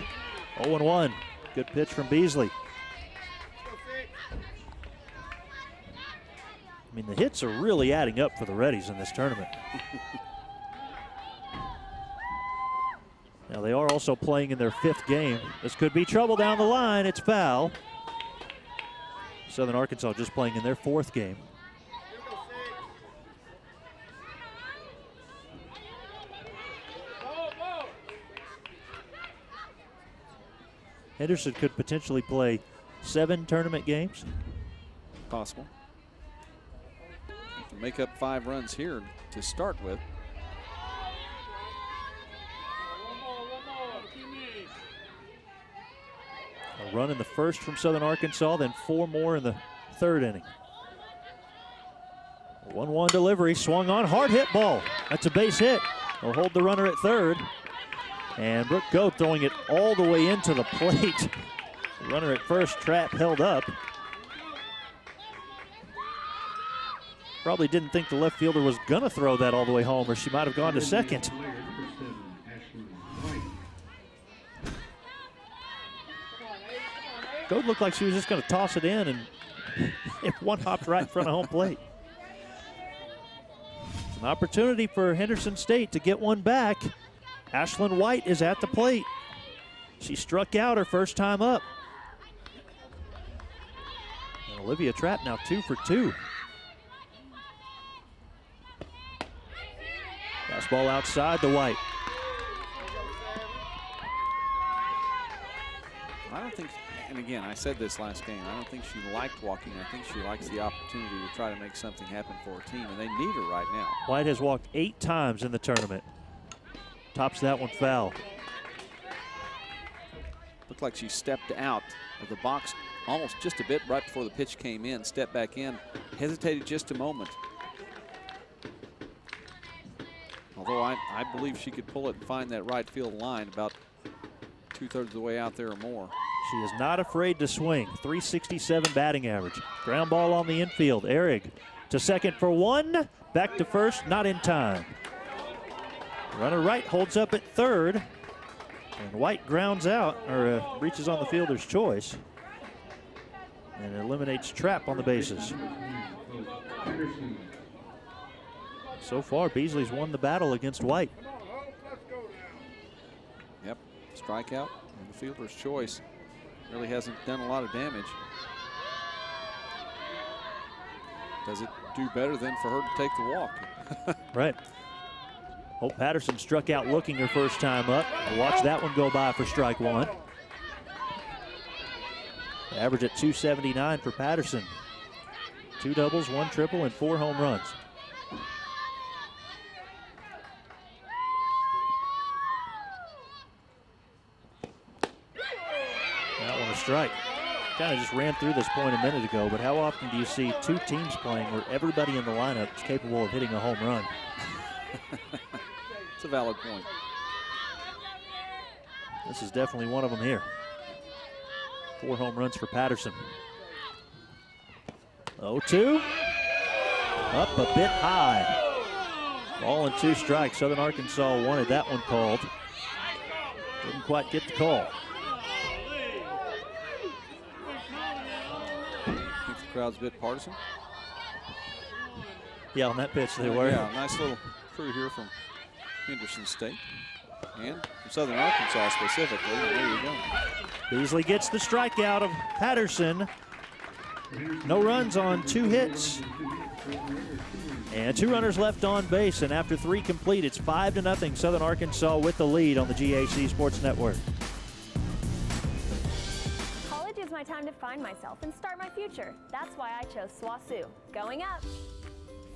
0-1. Good pitch from Beasley. I mean, the hits are really adding up for the Reddies in this tournament. Now, they are also playing in their 5th game. This could be trouble down the line. It's foul. Southern Arkansas just playing in their 4th game. Henderson could potentially play 7 tournament games. Possible. To make up 5 runs here to start with. A run in the first from Southern Arkansas, then 4 more in the 3rd inning. 1-1 delivery, swung on, hard hit ball. That's a base hit. They'll hold the runner at 3rd. And Brooke Goad throwing it all the way into the plate. The runner at first, trap held up. Probably didn't think the left fielder was gonna throw that all the way home, or she might have gone to second. Goad looked like she was just gonna toss it in, and it one hopped right in front of home plate. It's an opportunity for Henderson State to get one back. Ashlyn White is at the plate. She struck out her first time up. And Olivia Trapp now 2 for 2. Fastball outside to White. I don't think, and again, I said this last game, I don't think she liked walking. I think she likes the opportunity to try to make something happen for her team, and they need her right now. White has walked 8 times in the tournament. Tops that one foul. Looked like she stepped out of the box almost just a bit right before the pitch came in, stepped back in, hesitated just a moment. Although I believe she could pull it and find that right field line about 2/3 of the way out there or more. She is not afraid to swing. 367 batting average. Ground ball on the infield. Ehrig to second for 1. Back to first, not in time. Runner right holds up at third. And White grounds out, or reaches on the fielder's choice. And eliminates Trapp on the bases. So far, Beasley's won the battle against White. Yep, strikeout and the fielder's choice. Really hasn't done a lot of damage. Does it do better than for her to take the walk? Right. Hope Patterson struck out looking her first time up. We'll watch that one go by for strike 1. Average at 279 for Patterson. 2 doubles, 1 triple, and 4 home runs. That one a strike. Kind of just ran through this point a minute ago, but how often do you see 2 teams playing where everybody in the lineup is capable of hitting a home run? It's a valid point. This is definitely one of them here. 4 home runs for Patterson. 0-2. Up a bit high. Ball and 2 strikes. Southern Arkansas wanted that one called. Didn't quite get the call. Think the crowd's a bit partisan? Yeah, on that pitch they were. Yeah, nice little crew here from Henderson State and from Southern Arkansas specifically. There you go. Beasley gets the strikeout of Patterson. No runs on 2 hits. And 2 runners left on base, and after 3 complete, it's 5-0 Southern Arkansas with the lead on the GAC Sports Network. College is my time to find myself and start my future. That's why I chose SWASU. Going up.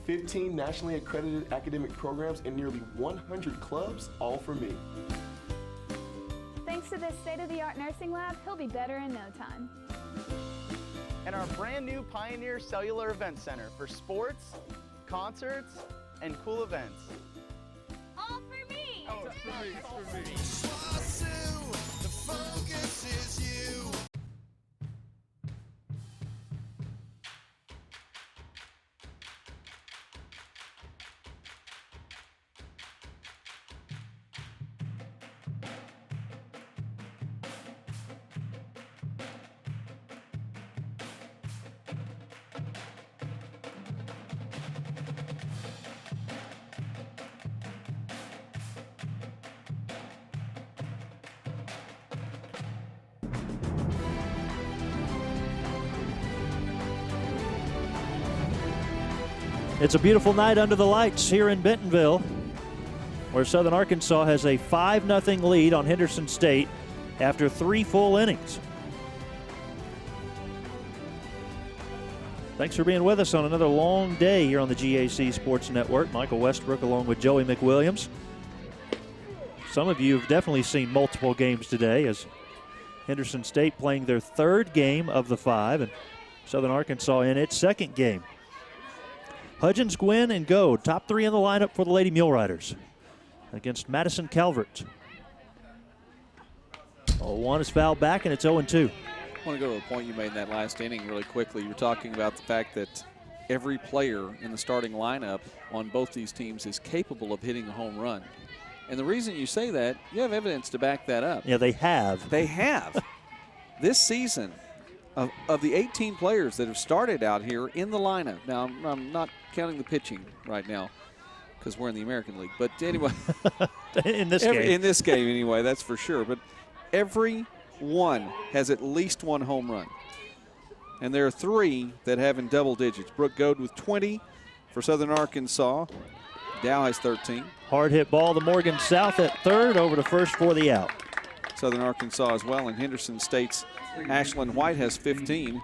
15 nationally accredited academic programs and nearly 100 clubs, all for me. Thanks to this state-of-the-art nursing lab, he'll be better in no time. And our brand new Pioneer Cellular Event Center for sports, concerts, and cool events. All for me! Oh, it's for me, it's for me. SWASU, the focus is you. It's a beautiful night under the lights here in Bentonville, where Southern Arkansas has a 5-0 lead on Henderson State after 3 full innings. Thanks for being with us on another long day here on the GAC Sports Network. Michael Westbrook along with Joey McWilliams. Some of you have definitely seen multiple games today as Henderson State playing their 3rd game of the 5 and Southern Arkansas in its 2nd game. Hudgens, Gwynn, and Goad, top 3 in the lineup for the Lady Mule Riders against Madison Calvert. 1 is fouled back, and it's 0-2. I want to go to the point you made in that last inning really quickly. You were talking about the fact that every player in the starting lineup on both these teams is capable of hitting a home run. And the reason you say that, you have evidence to back that up. Yeah, they have. They have. This season, of the 18 players that have started out here in the lineup, now I'm not counting the pitching right now because we're in the American League. But anyway, in this game anyway, that's for sure. But every one has at least one home run. And there are 3 that have in double digits. Brooke Goad with 20 for Southern Arkansas. Dow has 13. Hard hit ball to Morgan South at third, over to first for the out. Southern Arkansas as well, and Henderson State's Ashlyn White has 15.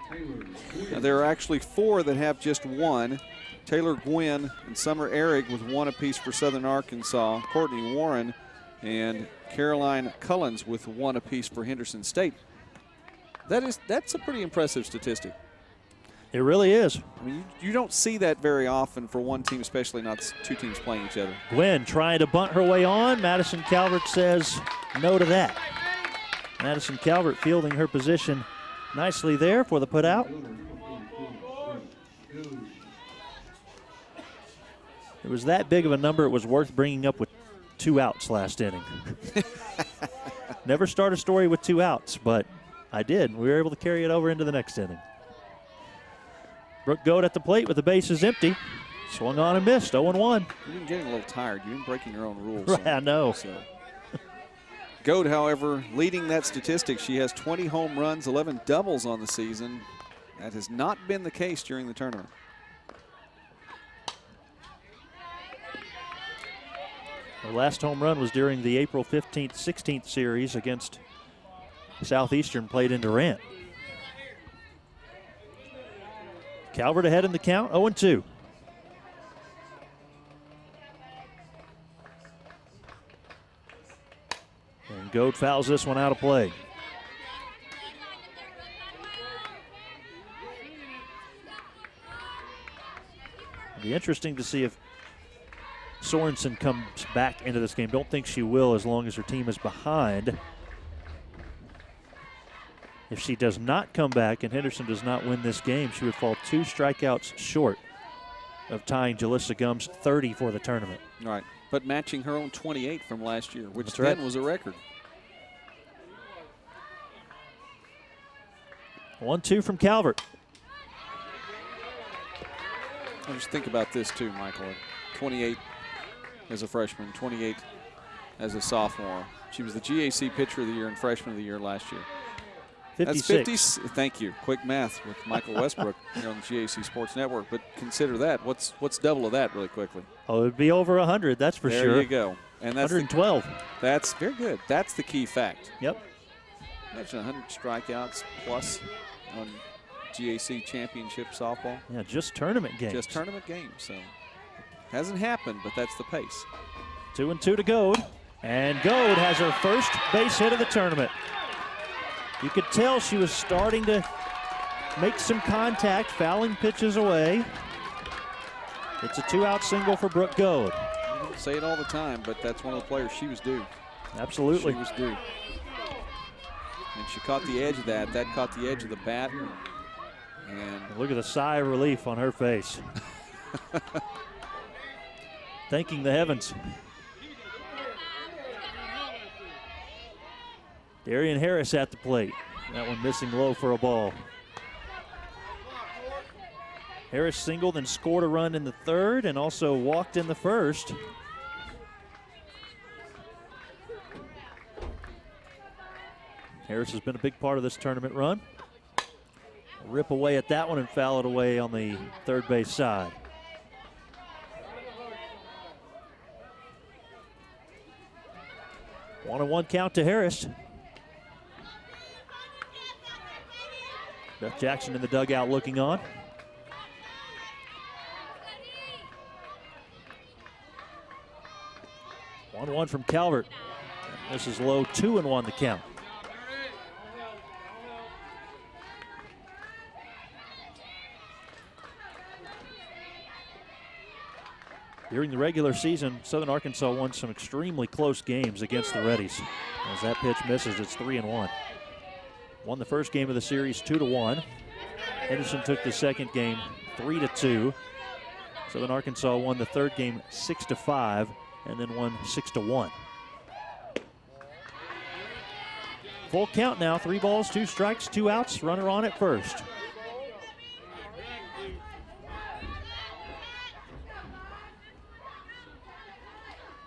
Now, there are actually 4 that have just 1. Taylor Gwynn and Summer Ehrig with 1 apiece for Southern Arkansas. Courtney Warren and Caroline Cullens with 1 apiece for Henderson State. That's a pretty impressive statistic. It really is. I mean, you don't see that very often for one team, especially not 2 teams playing each other. Gwynn trying to bunt her way on. Madison Calvert says no to that. Madison Calvert fielding her position nicely there for the put out. It was that big of a number, it was worth bringing up with 2 outs last inning. Never start a story with 2 outs, but I did. We were able to carry it over into the next inning. Brooke Goad at the plate with the bases empty. Swung on and missed, 0-1. You've been getting a little tired. You've been breaking your own rules. Right, I know. So. Goad, however, leading that statistic. She has 20 home runs, 11 doubles on the season. That has not been the case during the tournament. Her last home run was during the April 15th, 16th series against Southeastern, played in Durant. Calvert ahead in the count, 0-2. And Goad fouls this one out of play. It'll be interesting to see if Sorensen comes back into this game. Don't think she will as long as her team is behind. If she does not come back and Henderson does not win this game, she would fall 2 strikeouts short of tying Jalissa Gums 30 for the tournament. Right, but matching her own 28 from last year, which That's then right. was a record. 1-2 from Calvert. I just think about this too, Michael. 28 as a freshman, 28 as a sophomore. She was the GAC Pitcher of the Year and Freshman of the Year last year. 56. That's 50. Thank you. Quick math with Michael Westbrook here on the GAC Sports Network. But consider that. What's double of that really quickly? Oh, it would be over 100, that's for sure. There you go. And that's 112. That's very good. That's the key fact. Yep. Imagine 100 strikeouts plus on GAC championship softball. Yeah, just tournament games. Just tournament games. So hasn't happened, but that's the pace. 2-2 to Goad. And Goad has her first base hit of the tournament. You could tell she was starting to make some contact, fouling pitches away. It's a 2-out single for Brooke Goad. You don't say it all the time, but that's one of the players she was due. Absolutely. She was due. And she caught the edge of that. That caught the edge of the bat. And look at the sigh of relief on her face. Thanking the heavens. Darian Harris at the plate. That one missing low for a ball. Harris singled and scored a run in the third and also walked in the first. Harris has been a big part of this tournament run. Rip away at that one and foul it away on the third base side. One and one count to Harris. Beth Jackson in the dugout looking on. One from Calvert. This is low, 2-1 the count. During the regular season, Southern Arkansas won some extremely close games against the Reddies. As that pitch misses, it's 3-1. Won the first game of the series 2-1. Henderson took the second game 3-2. Southern Arkansas won the third game 6-5 and then won 6-1. Full count now, 3 balls, 2 strikes, 2 outs, runner on at first.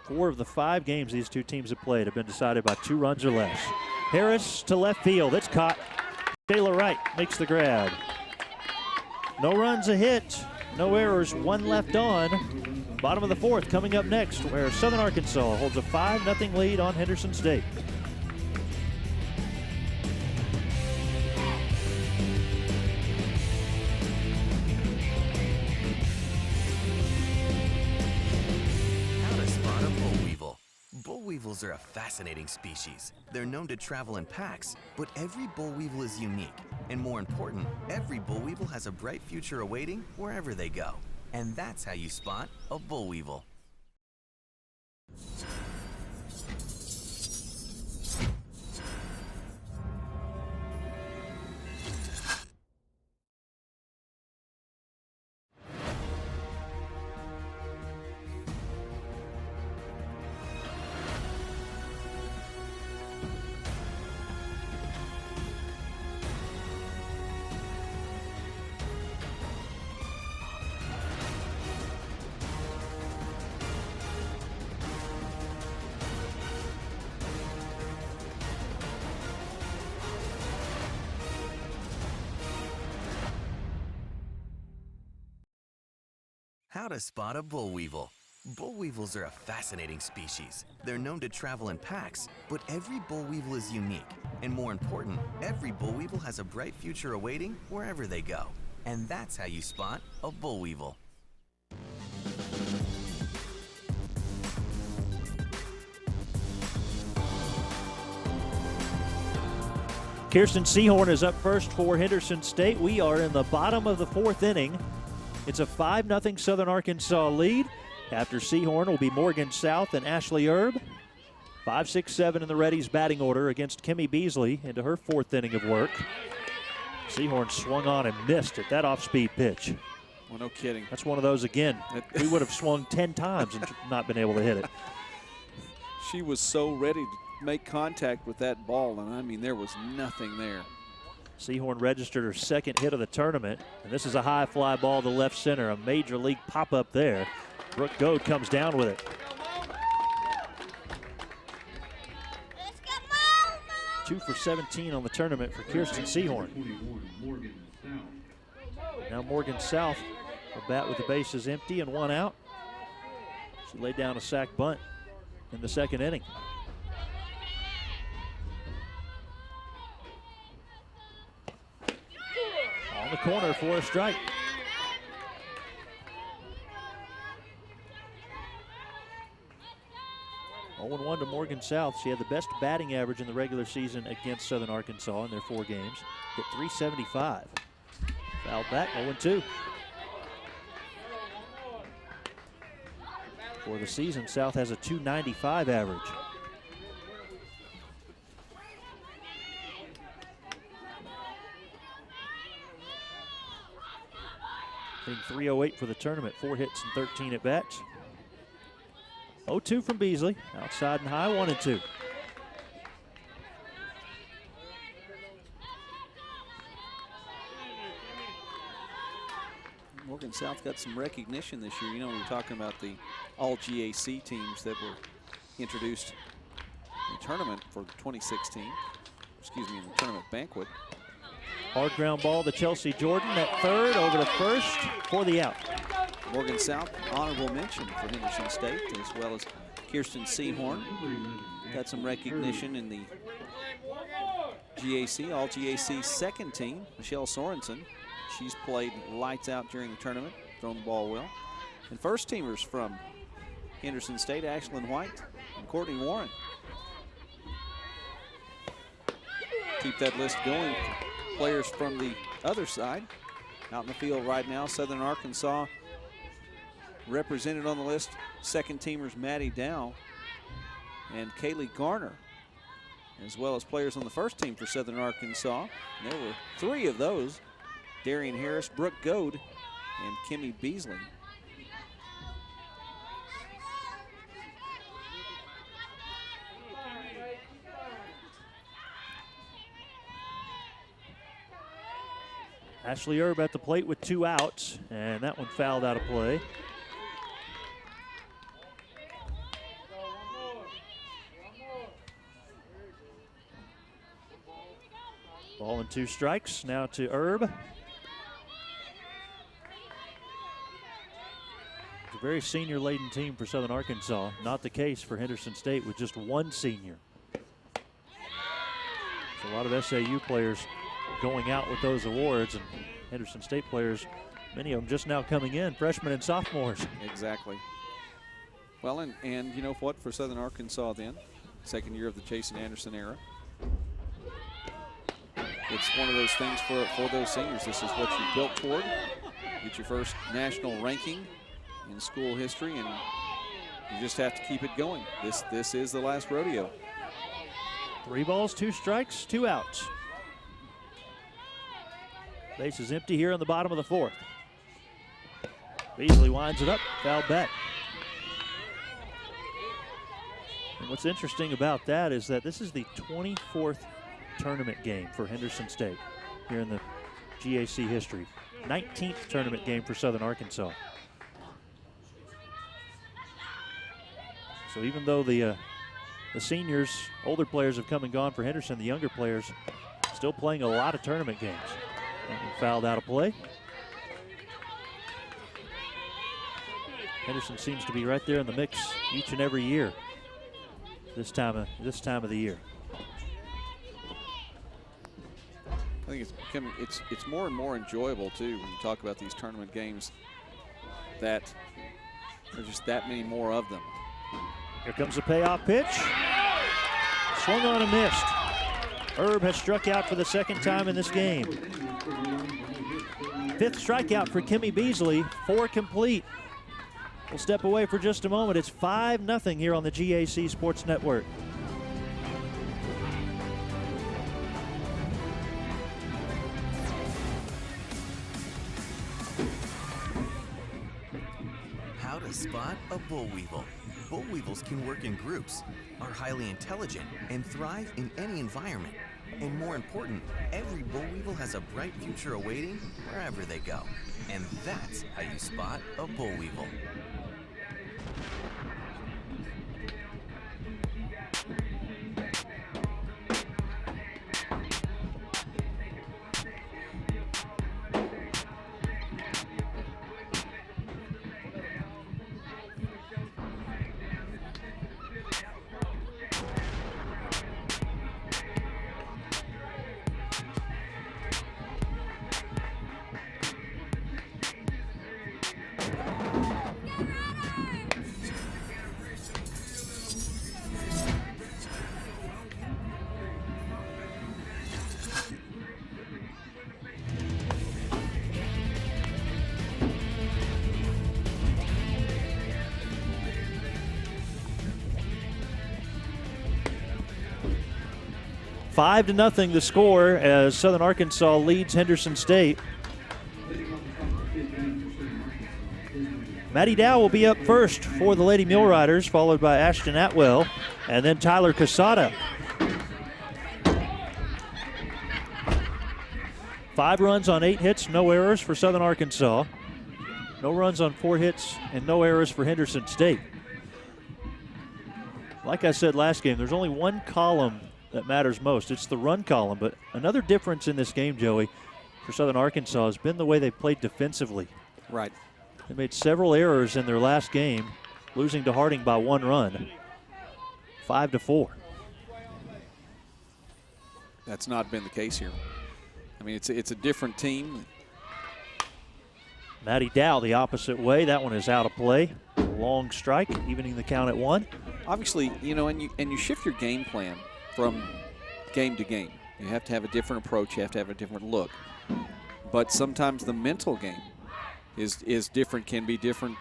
Four of the 5 games these two teams have played have been decided by 2 runs or less. Harris to left field, it's caught. Taylor Wright makes the grab. No runs, a hit, no errors, 1 left on. Bottom of the 4th coming up next, where Southern Arkansas holds a 5-0 lead on Henderson State. Weevils are a fascinating species. They're known to travel in packs, but every boll weevil is unique. And more important, every boll weevil has a bright future awaiting wherever they go. And that's how you spot a boll weevil. How to spot a boll weevil. Boll weevils are a fascinating species. They're known to travel in packs, but every boll weevil is unique. And more important, every boll weevil has a bright future awaiting wherever they go. And that's how you spot a boll weevil. Kirsten Seahorn is up first for Henderson State. We are in the bottom of the 4th inning. It's a 5-0 Southern Arkansas lead. After Seahorn will be Morgan South and Ashley Erb. 5, 6, 7 in the Reddies batting order against Kimmy Beasley into her 4th inning of work. Seahorn swung on and missed at that off-speed pitch. Well, no kidding. That's one of those again. We would have swung 10 times and not been able to hit it. She was so ready to make contact with that ball, and I mean, there was nothing there. Seahorn registered her 2nd hit of the tournament, and this is a high fly ball to left center, a major league pop-up there. Brooke Goad comes down with it. 2 for 17 on the tournament for Kirsten Seahorn. Now Morgan South will bat with the bases empty and 1 out. She laid down a sac bunt in the 2nd inning. On the corner for a strike. Oh, 1 to Morgan South. She had the best batting average in the regular season against Southern Arkansas in their 4 games. Hit .375. Fouled back, 0-2. For the season, South has a .295 average. Hitting .308 for the tournament, 4 hits and 13 at bats. 0-2 from Beasley, outside and high, 1-2. Morgan South got some recognition this year. You know, we were talking about the all GAC teams that were introduced in the tournament for 2016. Excuse me, in the tournament banquet. Hard ground ball to Chelsea Jordan at 3rd, over to 1st for the out. Morgan South, honorable mention for Henderson State, as well as Kirsten Seahorn. Got some recognition in the GAC, all GAC 2nd team, Michelle Sorensen. She's played lights out during the tournament, thrown the ball well. And 1st teamers from Henderson State, Ashlyn White and Courtney Warren. Keep that list going. Players from the other side. Out in the field right now, Southern Arkansas represented on the list. 2nd teamers Maddie Dow and Kaylee Garner. as well as players on the first team for Southern Arkansas. And there were 3 of those: Darian Harris, Brooke Goad, and Kimmy Beasley. Ashley Erb at the plate with 2 outs, and that one fouled out of play. Ball and 2 strikes now to Erb. It's a very senior-laden team for Southern Arkansas. Not the case for Henderson State with just 1 senior. So a lot of SAU players going out with those awards, and Henderson State players, many of them just now coming in, freshmen and sophomores. Exactly. Well, and you know what, for Southern Arkansas then, second year of the Jason Anderson era, it's one of those things for those seniors. This is what you built toward. Get your first national ranking in school history, and you just have to keep it going. This is the last rodeo. 3 balls, 2 strikes, 2 outs. Base is empty here in the bottom of the 4th. Beasley winds it up, foul back. And what's interesting about that is that this is the 24th tournament game for Henderson State here in the GAC history. 19th tournament game for Southern Arkansas. So even though the seniors, older players have come and gone for Henderson, the younger players still playing a lot of tournament games. And fouled out of play. Henderson seems to be right there in the mix each and every year this time of the year. I think it's becoming it's more and more enjoyable too when you talk about these tournament games, that there's just that many more of them. Here comes the payoff pitch. Swung on and missed. Erb has struck out for the 2nd time in this game. 5th strikeout for Kimmy Beasley, 4 complete. We'll step away for just a moment. It's 5-0 here on the GAC Sports Network. How to spot a bull weevil. Bull weevils can work in groups, are highly intelligent, and thrive in any environment. And more important, every bull weevil has a bright future awaiting wherever they go. And that's how you spot a bull weevil. Five to nothing the score as Southern Arkansas leads Henderson State. Maddie Dow will be up first for the Lady Mill Riders, followed by Ashton Atwell, and then Tyler Casada. 5 runs on 8 hits, no errors for Southern Arkansas. No runs on 4 hits and no errors for Henderson State. Like I said last game, there's only one column that matters most. It's the run column. But another difference in this game, Joey, for Southern Arkansas has been the way they played defensively. Right. They made several errors in their last game, losing to Harding by 1 run, 5-4. That's not been the case here. I mean, it's a different team. Maddie Dow the opposite way. That one is out of play. Long strike, evening the count at 1. Obviously, you know, and you shift your game plan from game to game. You have to have a different approach. You have to have a different look. But sometimes the mental game is different, can be different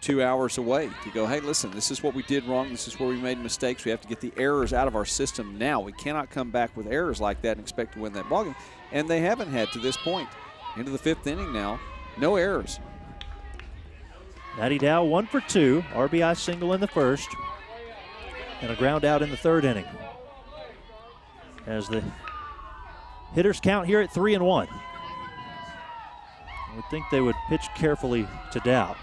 2 hours away to go, hey, listen, this is what we did wrong. This is where we made mistakes. We have to get the errors out of our system now. We cannot come back with errors like that and expect to win that ballgame. And they haven't had to this point. Into the 5th inning now, no errors. Maddie Dow 1 for 2, RBI single in the first, and a ground out in the 3rd inning. As the hitters count here at 3-1. I would think they would pitch carefully to Dow.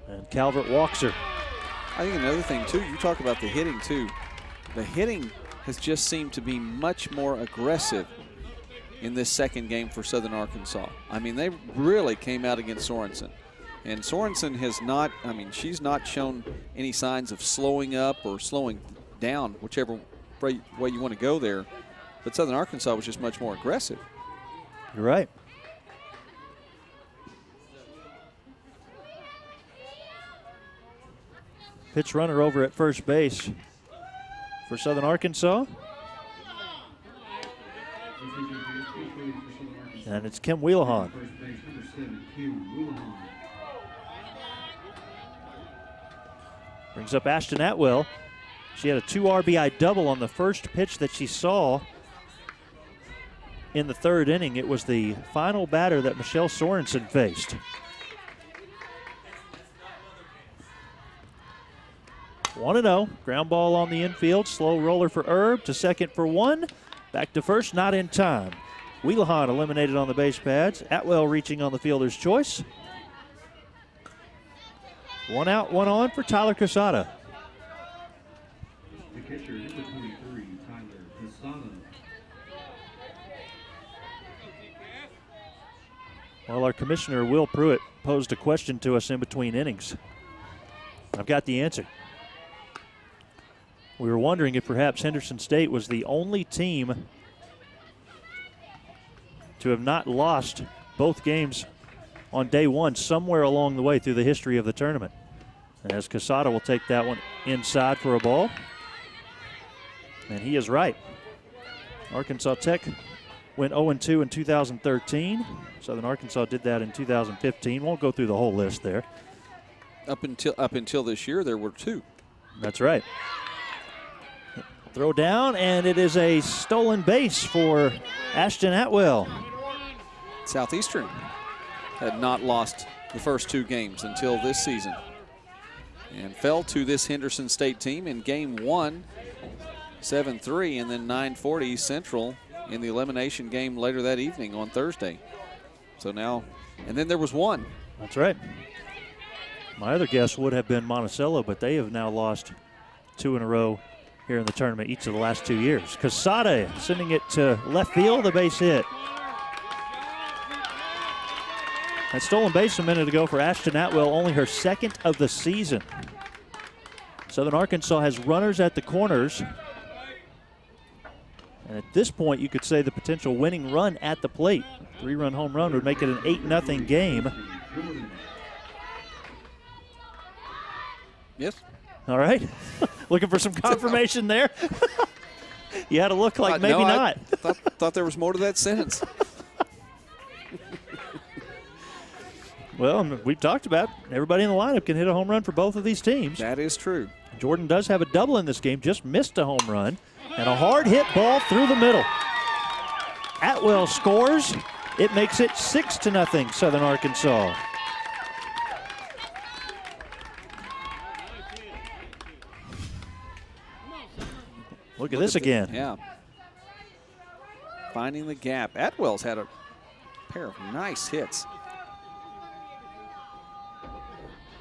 And Calvert walks her. I think another thing, too, you talk about the hitting, too. The hitting has just seemed to be much more aggressive in this second game for Southern Arkansas. I mean, they really came out against Sorensen. And Sorensen has not, she's not shown any signs of slowing up or slowing down, whichever way you want to go there. But Southern Arkansas was just much more aggressive. You're right. Pitch runner over at first base for Southern Arkansas. And it's Kim Wheelahan. Brings up Ashton Atwell. She had a 2 RBI double on the first pitch that she saw in the 3rd inning. It was the final batter that Michelle Sorensen faced. 1-0. Ground ball on the infield. Slow roller for Erb to second for 1. Back to first, not in time. Wheelahan eliminated on the base pads. Atwell reaching on the fielder's choice. 1 out, 1 on for Tyler Quesada. The catcher, number 23, Tyler Quesada. Well, our commissioner, Will Pruitt, posed a question to us in between innings. I've got the answer. We were wondering if perhaps Henderson State was the only team to have not lost both games on day one somewhere along the way through the history of the tournament. As Quesada will take that one inside for a ball. And he is right. Arkansas Tech went 0-2 in 2013. Southern Arkansas did that in 2015. Won't go through the whole list there. Up until this year, there were 2. That's right. Throw down, and it is a stolen base for Ashton Atwell. Southeastern had not lost the first 2 games until this season and fell to this Henderson State team in game 1, 7-3, and then 9-40 Central in the elimination game later that evening on Thursday. So now, and then there was 1. That's right. My other guess would have been Monticello, but they have now lost 2 in a row here in the tournament each of the last 2 years. Quesada sending it to left field, the base hit. That stolen base a minute ago for Ashton Atwell, only her 2nd of the season. Southern Arkansas has runners at the corners. And at this point, you could say the potential winning run at the plate. 3-run home run would make it an 8-0 game. Yes. All right. Looking for some confirmation there? You had to look like maybe not. I thought there was more to that sentence. Well, we've talked about everybody in the lineup can hit a home run for both of these teams. That is true. Jordan does have a double in this game, just missed a home run, and a hard hit ball through the middle. Atwell scores. It makes it 6-0 Southern Arkansas. Look at this again. Yeah. Finding the gap. Atwell's had a pair of nice hits.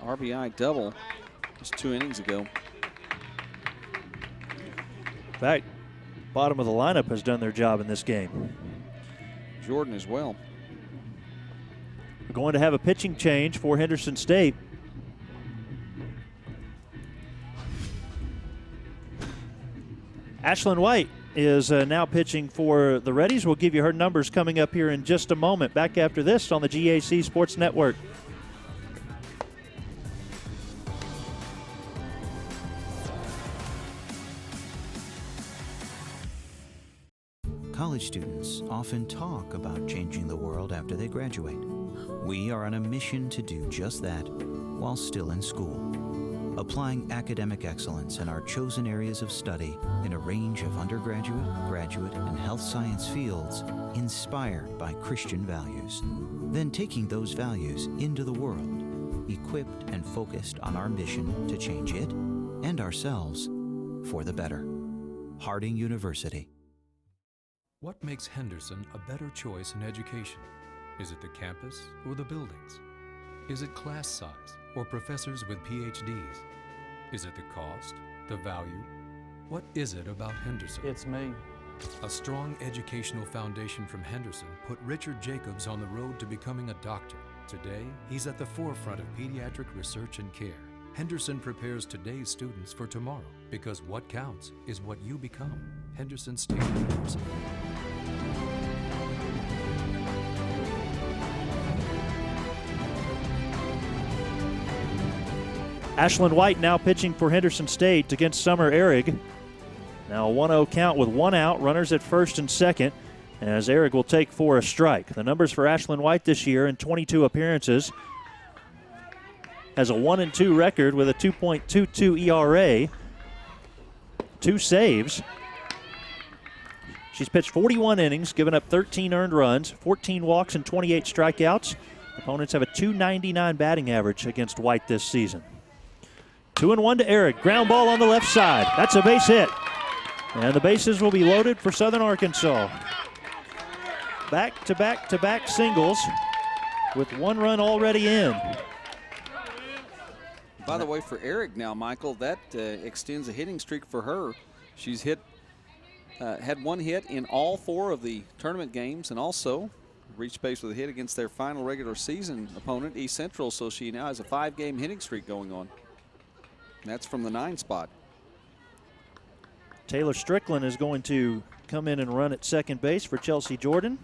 RBI double just 2 innings ago. In fact, bottom of the lineup has done their job in this game. Jordan as well. We're going to have a pitching change for Henderson State. Ashlyn White is now pitching for the Reddies. We'll give you her numbers coming up here in just a moment. Back after this on the GAC Sports Network. College students often talk about changing the world after they graduate. We are on a mission to do just that while still in school, applying academic excellence in our chosen areas of study in a range of undergraduate, graduate, and health science fields inspired by Christian values. Then taking those values into the world, equipped and focused on our mission to change it and ourselves for the better. Harding University. What makes Henderson a better choice in education? Is it the campus or the buildings? Is it class size or professors with PhDs? Is it the cost, the value? What is it about Henderson? It's me. A strong educational foundation from Henderson put Richard Jacobs on the road to becoming a doctor. Today, he's at the forefront of pediatric research and care. Henderson prepares today's students for tomorrow because what counts is what you become. Henderson State University. Ashlyn White now pitching for Henderson State against Summer Ehrig. Now a 1-0 count with one out, runners at first and second, as Ehrig will take for a strike. The numbers for Ashlyn White this year in 22 appearances: has a 1-2 record with a 2.22 ERA, 2 saves. She's pitched 41 innings, given up 13 earned runs, 14 walks, and 28 strikeouts. Opponents have a .299 batting average against White this season. 2-1 to Ehrig. Ground ball on the left side. That's a base hit. And the bases will be loaded for Southern Arkansas. Back-to-back-to-back singles with one run already in. By the way, for Ehrig now, Michael, that extends a hitting streak for her. She's had one hit in all 4 of the tournament games, and also reached base with a hit against their final regular season opponent, East Central, so she now has a 5-game hitting streak going on. And that's from the 9 spot. Taylor Strickland is going to come in and run at second base for Chelsea Jordan.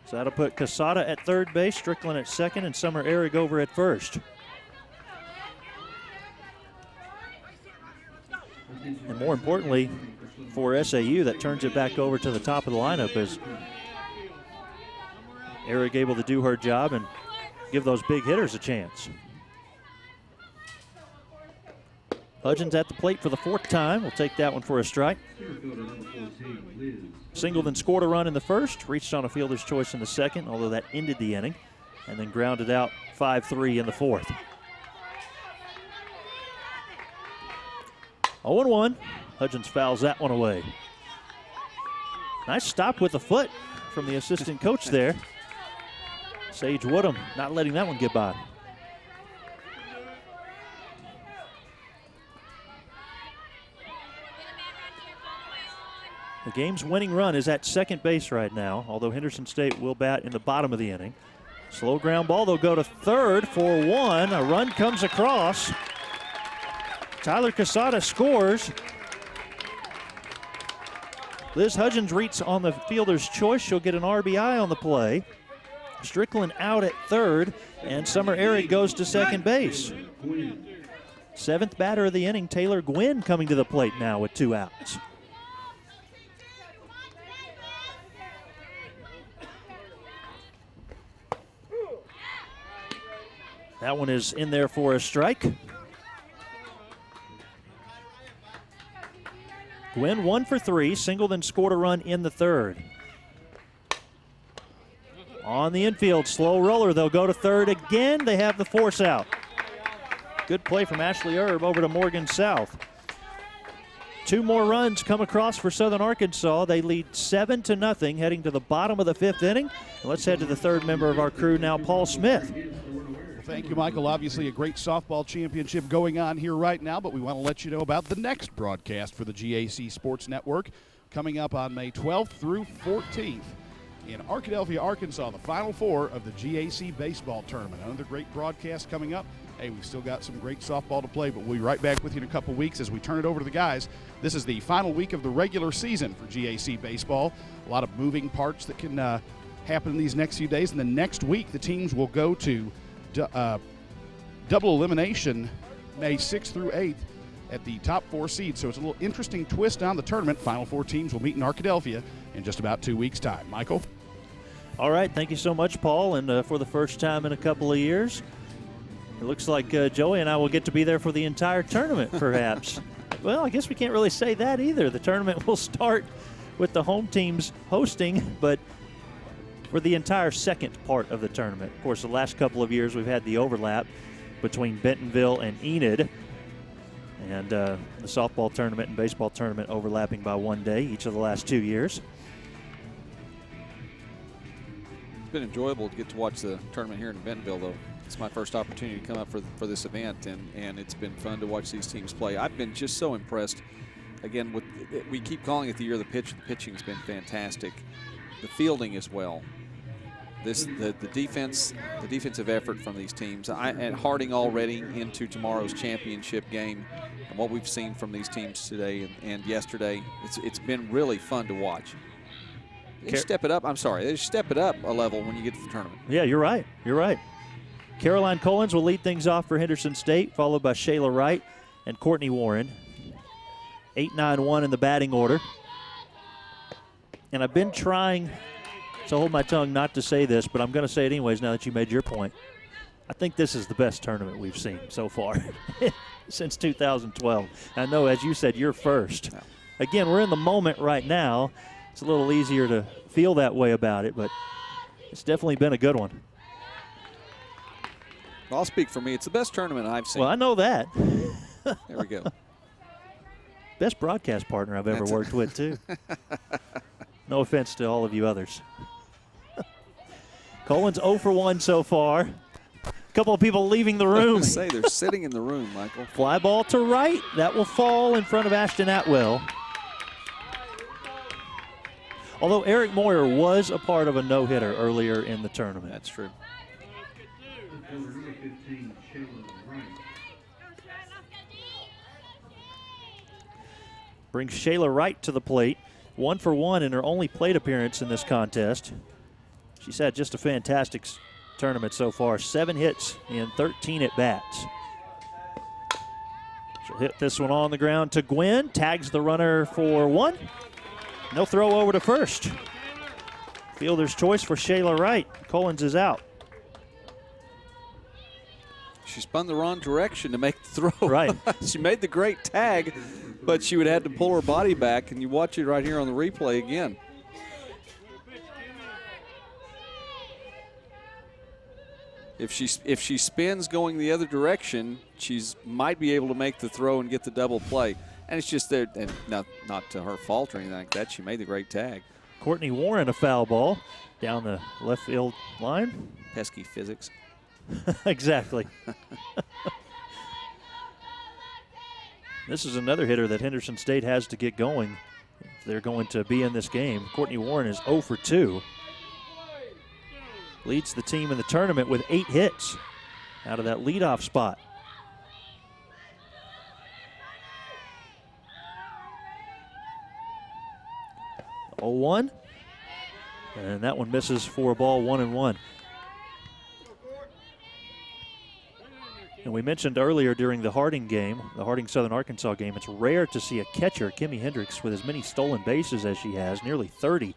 So that'll put Casada at third base, Strickland at second, and Summer Ehrig over at first. And more importantly, for SAU, that turns it back over to the top of the lineup as Ehrig able to do her job and give those big hitters a chance. Hudgens at the plate for the 4th time. We'll take that one for a strike. Singled and scored a run in the first, reached on a fielder's choice in the second, although that ended the inning, and then grounded out 5-3 in the 4th. 0-1. Hudgens fouls that one away. Nice stop with the foot from the assistant coach there. Sage Woodham not letting that one get by. The game's winning run is at second base right now, although Henderson State will bat in the bottom of the inning. Slow ground ball, they'll go to third for 1. A run comes across. Tyler Casada scores. Liz Hudgens reads on the fielder's choice. She'll get an RBI on the play. Strickland out at third, and Summer Ehrig goes to second base. 7th batter of the inning, Taylor Gwynn, coming to the plate now with 2 outs. That one is in there for a strike. Gwynn 1 for 3, singled and scored a run in the 3rd. On the infield, slow roller. They'll go to third again. They have the force out. Good play from Ashley Erb over to Morgan South. 2 more runs come across for Southern Arkansas. They lead 7-0 heading to the bottom of the 5th inning. And let's head to the 3rd member of our crew now, Paul Smith. Thank you, Michael. Obviously a great softball championship going on here right now, but we want to let you know about the next broadcast for the GAC Sports Network coming up on May 12th through 14th in Arkadelphia, Arkansas, the Final 4 of the GAC Baseball Tournament. Another great broadcast coming up. Hey, we've still got some great softball to play, but we'll be right back with you in a couple weeks as we turn it over to the guys. This is the final week of the regular season for GAC Baseball. A lot of moving parts that can happen in these next few days, and the next week the teams will go to double elimination May 6th through 8th at the top 4 seeds. So it's a little interesting twist on the tournament. Final 4 teams will meet in Arkadelphia in just about 2 weeks' time. Michael? All right, thank you so much, Paul. And for the first time in a couple of years, it looks like Joey and I will get to be there for the entire tournament, perhaps. Well, I guess we can't really say that either. The tournament will start with the home teams hosting, but for the entire second part of the tournament. Of course, the last couple of years we've had the overlap between Bentonville and Enid, and the softball tournament and baseball tournament overlapping by 1 day each of the last 2 years. It's been enjoyable to get to watch the tournament here in Bentonville, though. It's my first opportunity to come up for this event, and it's been fun to watch these teams play. I've been just so impressed. Again, we keep calling it the year of the pitch. The pitching's been fantastic. The fielding as well. The defensive effort from these teams. And Harding already into tomorrow's championship game, and what we've seen from these teams today and yesterday, it's been really fun to watch. They step it up. I'm sorry, they step it up a level when you get to the tournament. Yeah, you're right. You're right. Caroline Collins will lead things off for Henderson State, followed by Shayla Wright and Courtney Warren. 8-9-1 in the batting order. And I've been trying to hold my tongue not to say this, but I'm going to say it anyways now that you made your point. I think this is the best tournament we've seen so far since 2012. I know, as you said, you're first. No. Again, we're in the moment right now. It's a little easier to feel that way about it, but it's definitely been a good one. I'll speak for me. It's the best tournament I've seen. Well, I know that. There we go. Best broadcast partner I've ever worked with, too. No offense to all of you others. Collins 0 for 1 so far. A couple of people leaving the room. I was going to say, they're sitting in the room, Michael. Fly ball to right. That will fall in front of Ashton Atwell. Although Eric Moyer was a part of a no-hitter earlier in the tournament. That's true. Brings Shayla Wright to the plate. 1 for 1 in her only plate appearance in this contest. She's had just a fantastic tournament so far. 7 hits in 13 at-bats. She'll hit this one on the ground to Gwen. Tags the runner for 1. No throw over to first. Fielder's choice for Shayla Wright. Collins is out. She spun the wrong direction to make the throw. Right. She made the great tag, but she would have had to pull her body back, and you watch it right here on the replay again. If she spins going the other direction, she's might be able to make the throw and get the double play. And it's just there, and not to her fault or anything like that. She made the great tag. Courtney Warren, a foul ball down the left field line. Pesky physics. Exactly. This is another hitter that Henderson State has to get going if they're going to be in this game. Courtney Warren is 0 for 2. Leads the team in the tournament with 8 hits out of that leadoff spot. 0-1. And that one misses for a ball, 1-1. And we mentioned earlier during the Harding game, the Harding Southern Arkansas game, it's rare to see a catcher, Kimmy Hendricks, with as many stolen bases as she has, nearly 30.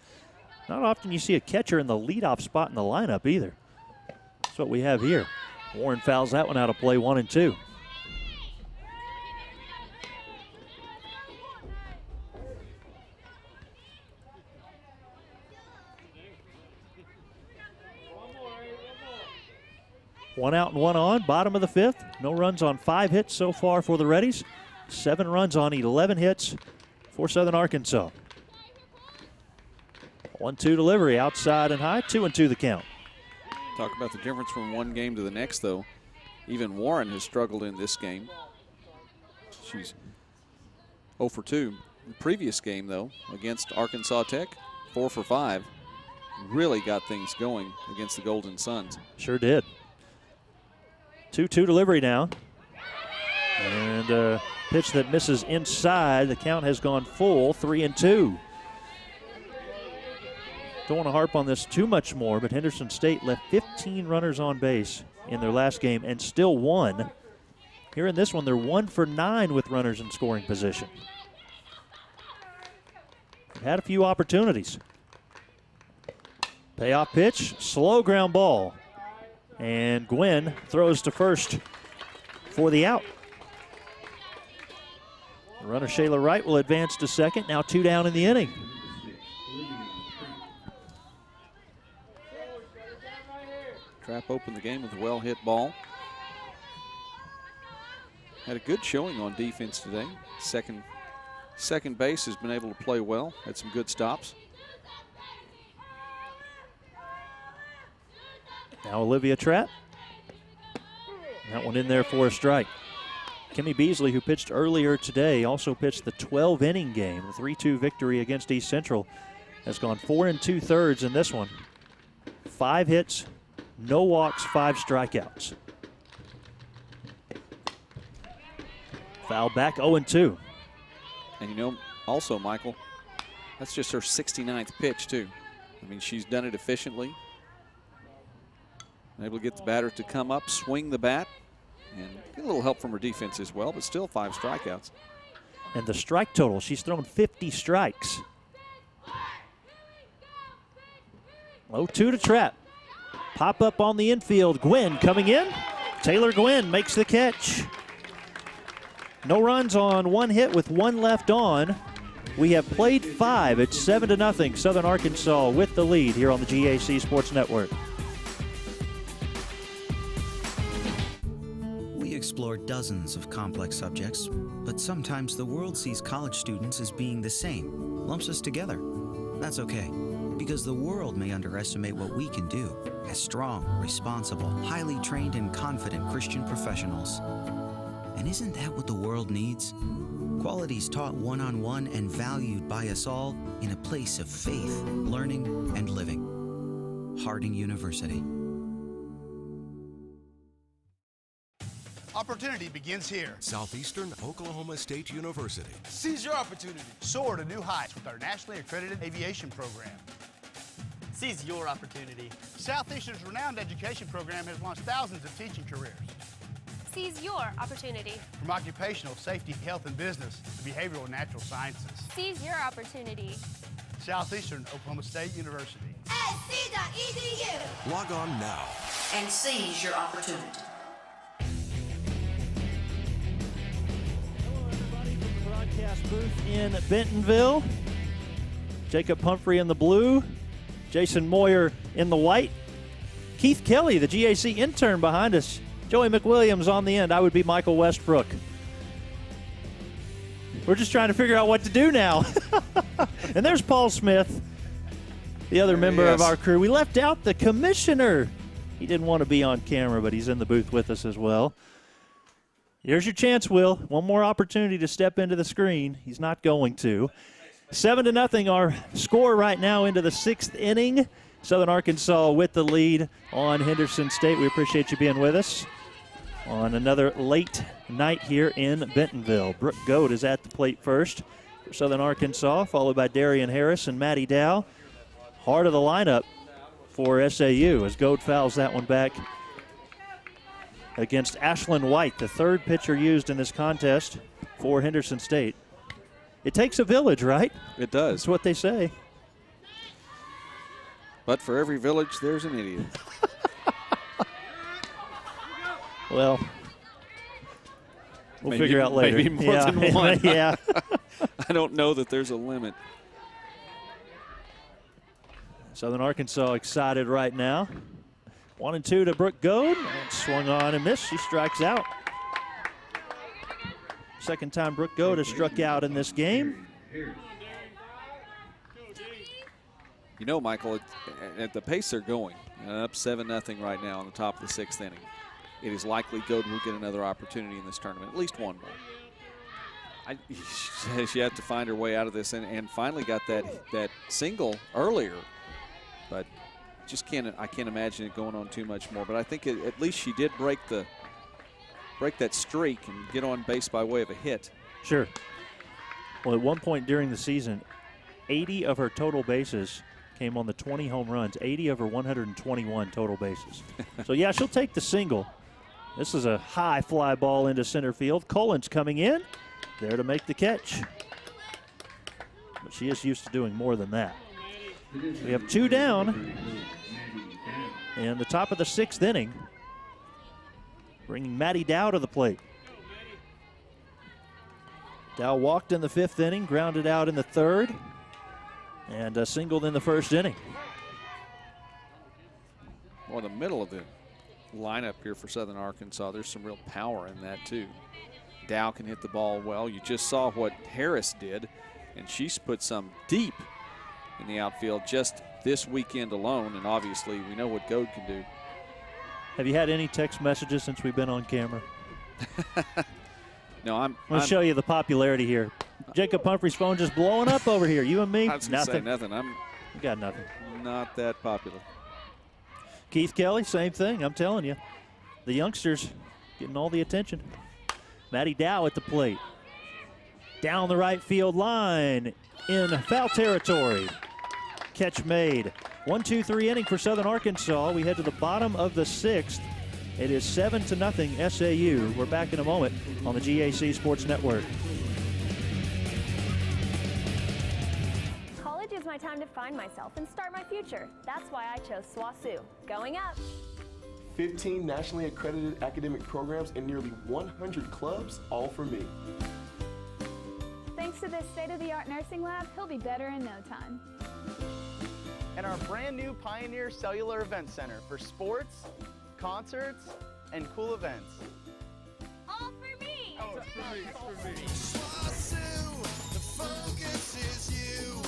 Not often you see a catcher in the leadoff spot in the lineup either. That's what we have here. Warren fouls that one out of play, 1-2. One out and one on, bottom of the 5th. No runs on 5 hits so far for the Reddies. 7 runs on 11 hits for Southern Arkansas. 1-2 delivery, outside and high, 2-2 the count. Talk about the difference from one game to the next, though. Even Warren has struggled in this game. She's 0 for 2. The previous game, though, against Arkansas Tech, 4 for 5. Really got things going against the Golden Suns. Sure did. 2-2 delivery now. And a pitch that misses inside. The count has gone full, 3-2. Don't want to harp on this too much more, but Henderson State left 15 runners on base in their last game and still won. Here in this one, they're 1 for 9 with runners in scoring position. had a few opportunities. Payoff pitch, slow ground ball. And Gwynn throws to first for the out. The runner Shayla Wright will advance to second. Now 2 down in the inning. Trap opened the game with a well-hit ball. Had a good showing on defense today. Second base has been able to play well. Had some good stops. Now Olivia Trapp. That one in there for a strike. Kimmy Beasley, who pitched earlier today, also pitched the 12-inning game. The 3-2 victory against East Central has gone 4 2/3 in this one. 5 hits, no walks, 5 strikeouts. Foul back, 0-2. And you know, also, Michael, that's just her 69th pitch, too. I mean, she's done it efficiently. Able to get the batter to come up, swing the bat, and get a little help from her defense as well, but still 5 strikeouts. And the strike total, she's thrown 50 strikes. 0-2 to Trapp. Pop up on the infield. Gwynn coming in. Taylor Gwynn makes the catch. No runs on 1 hit with 1 left on. We have played 5. It's 7-0. Southern Arkansas with the lead here on the GAC Sports Network. We explore dozens of complex subjects, but sometimes the world sees college students as being the same, lumps us together. That's okay, because the world may underestimate what we can do as strong, responsible, highly trained, and confident Christian professionals. And isn't that what the world needs? Qualities taught one-on-one and valued by us all in a place of faith, learning, and living. Harding University. Opportunity begins here. Southeastern Oklahoma State University. Seize your opportunity. Soar to new heights with our nationally accredited aviation program. Seize your opportunity. Southeastern's renowned education program has launched thousands of teaching careers. Seize your opportunity. From occupational safety, health and business to behavioral and natural sciences. Seize your opportunity. Southeastern Oklahoma State University. SC.edu. Log on now and seize your opportunity. Broadcast booth in Bentonville. Jacob Pumphrey in the blue, Jason Moyer in the white, Keith Kelly, the GAC intern behind us, Joey McWilliams on the end. I would be Michael Westbrook. We're just trying to figure out what to do now. And there's Paul Smith, the other member of our crew. We left out the commissioner. He didn't want to be on camera, but he's in the booth with us as well. Here's your chance, Will. One more opportunity to step into the screen. He's not going to. 7-0 our score right now into the 6th inning. Southern Arkansas with the lead on Henderson State. We appreciate you being with us on another late night here in Bentonville. Brooke Goad is at the plate first for Southern Arkansas, followed by Darian Harris and Maddie Dow. Heart of the lineup for SAU as Goad fouls that one back against Ashlyn White, the 3rd pitcher used in this contest for Henderson State. It takes a village, right? It does. That's what they say. But for every village, there's an idiot. Well, we'll figure out later. Maybe more than one. Yeah. I don't know that there's a limit. Southern Arkansas excited right now. 1-2 to Brooke Goad. And swung on and missed. She strikes out. Second time Brooke Goad has struck out in this game. You know, Michael, at the pace they're going, up 7-0 right now on the top of the 6th inning, it is likely Goad will get another opportunity in this tournament, at least one more. She had to find her way out of this and finally got that single earlier, but I can't imagine it going on too much more. But I think at least she did break that streak and get on base by way of a hit. Sure. Well, at one point during the season, 80 of her total bases came on the 20 home runs, 80 of her 121 total bases. So, yeah, she'll take the single. This is a high fly ball into center field. Collins coming in, there to make the catch. she is used to doing more than that. We have 2 down in the top of the 6th inning, bringing Maddie Dow to the plate. Dow walked in the 5th inning, grounded out in the 3rd, and singled in the 1st inning. Well, in the middle of the lineup here for Southern Arkansas, there's some real power in that too. Dow can hit the ball well. You just saw what Harris did, and she's put some deep in the outfield just this weekend alone, and obviously we know what Goad can do. Have you had any text messages since we've been on camera? No, I'm going to show you the popularity here. Jacob Humphrey's phone just blowing up over here. You and me? I was going to say nothing. We got nothing. Not that popular. Keith Kelly, same thing. I'm telling you. The youngsters getting all the attention. Maddie Dow at the plate. Down the right field line in foul territory. Catch made. 1-2-3 inning for Southern Arkansas. We head to the bottom of the 6th. It is 7-0 SAU. We're back in a moment on the GAC Sports Network. College is my time to find myself and start my future. That's why I chose SWASU. Going up. 15 nationally accredited academic programs and nearly 100 clubs, all for me. Thanks to this state-of-the-art nursing lab, he'll be better in no time. And our brand new Pioneer Cellular Event Center for sports, concerts, and cool events. All for me! Oh, it's for me, it's for me. SWASU, the focus is you.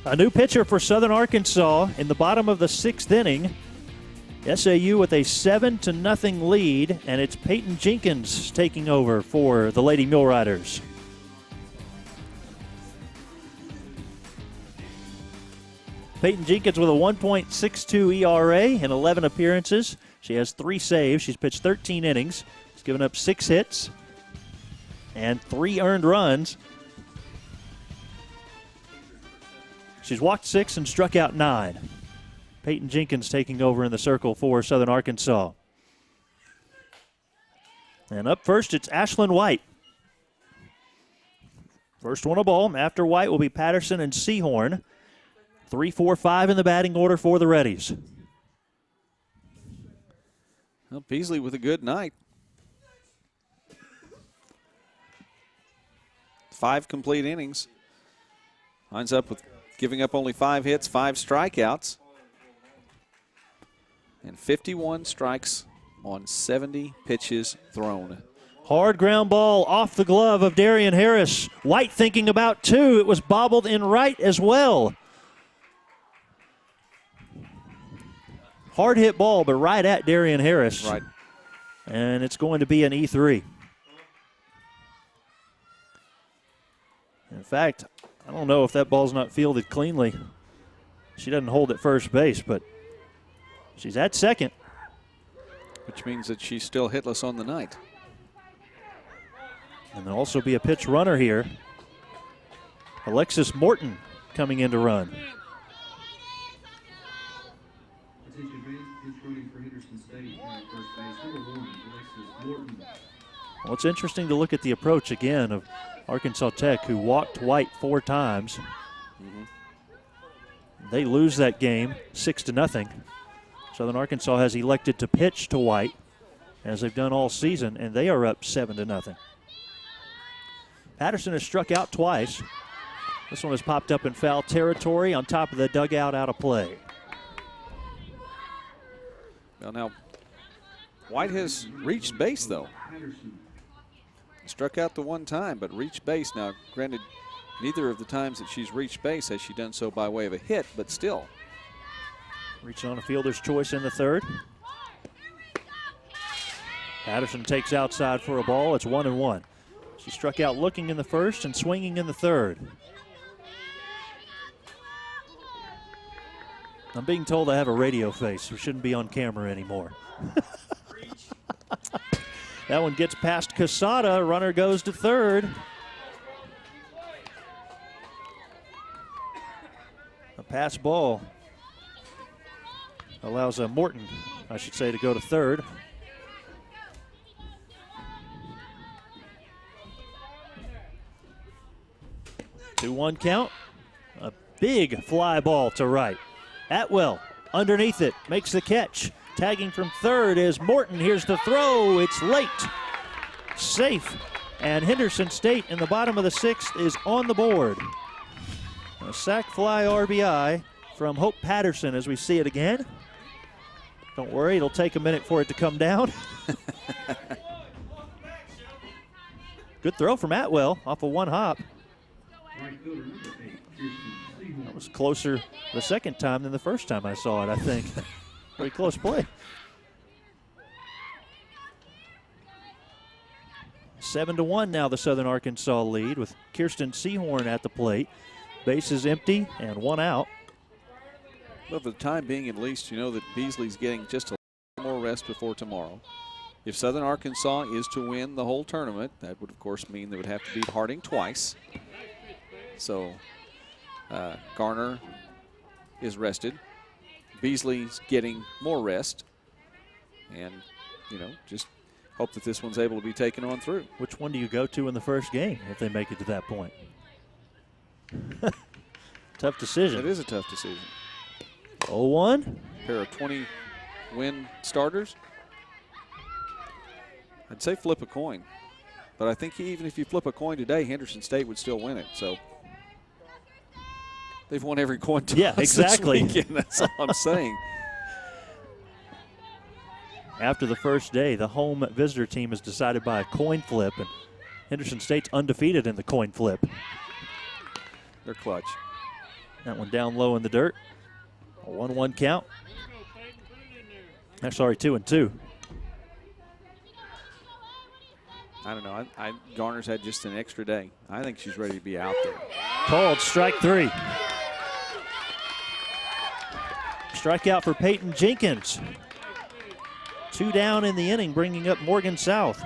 A new pitcher for Southern Arkansas in the bottom of the 6th inning. SAU with a 7-0 lead, and it's Peyton Jenkins taking over for the Lady Mill Riders. Peyton Jenkins with a 1.62 ERA in 11 appearances. She has 3 saves. She's pitched 13 innings. She's given up 6 hits and 3 earned runs. She's walked 6 and struck out 9. Peyton Jenkins taking over in the circle for Southern Arkansas. And up first, it's Ashlyn White. First one a ball. After White will be Patterson and Seahorn. 3, 4, 5 in the batting order for the Reddies. Well, Peasley with a good night. 5 complete innings. Lines up with giving up only 5 hits, 5 strikeouts, and 51 strikes on 70 pitches thrown. Hard ground ball off the glove of Darian Harris. White thinking about 2. It was bobbled in right as well. Hard hit ball, but right at Darian Harris. Right. And it's going to be an E3. In fact, I don't know if that ball's not fielded cleanly. She doesn't hold at first base, but she's at second. Which means that she's still hitless on the night. And there'll also be a pitch runner here. Alexis Morton coming in to run. Attention fans, pitch running for Henderson State at first base. Number 1, Alexis Morton. Well, it's interesting to look at the approach again of Arkansas Tech, who walked White 4 times. They lose that game 6-0. Southern Arkansas has elected to pitch to White, as they've done all season, and they are up 7-0. Patterson has struck out twice. This one has popped up in foul territory on top of the dugout, out of play. Well, now, White has reached base, though. Struck out the 1 time, but reached base. Now, granted, neither of the times that she's reached base has she done so by way of a hit, but still. Reaching on a fielder's choice in the 3rd. Patterson takes outside for a ball. It's 1-1. She struck out looking in the first and swinging in the third. I'm being told I have a radio face. We shouldn't be on camera anymore. That one gets past Casada. Runner goes to third. A pass ball allows Morton, I should say, to go to third. Two one count. A big fly ball to right. Atwell underneath it, makes the catch. Tagging from third is Morton. Here's the throw. It's late. Safe. And Henderson State in the bottom of the sixth is on the board. A sac fly RBI from Hope Patterson as we see it again. Don't worry, it'll take a minute for it to come down. Good throw from Atwell off of one hop. That was closer the second time than the first time I saw it, I think. Very close play. 7-1 now the Southern Arkansas lead with Kirsten Seahorn at the plate. Base is empty and one out. But for the time being, at least, you know that Beasley's getting just a little more rest before tomorrow. If Southern Arkansas is to win the whole tournament, that would, of course, mean they would have to beat Harding twice. So Garner is rested. Beasley's getting more rest. And, you know, just hope that this one's able to be taken on through. Which one do you go to in the first game if they make it to that point? Tough decision. It is a tough decision. 0-1. Pair of 20-win starters. I'd say flip a coin. But I think even if you flip a coin today, Henderson State would still win it. So they've won every coin toss. Yeah, exactly. This weekend. That's all I'm saying. After the first day, the home visitor team is decided by a coin flip, and Henderson State's undefeated in the coin flip. They're clutch. That one down low in the dirt. A 1-1 count. Sorry, 2-2. I don't know. Garner's had just an extra day. I think she's ready to be out there. Called strike three. Strikeout for Peyton Jenkins. 2 down in the inning, bringing up Morgan South.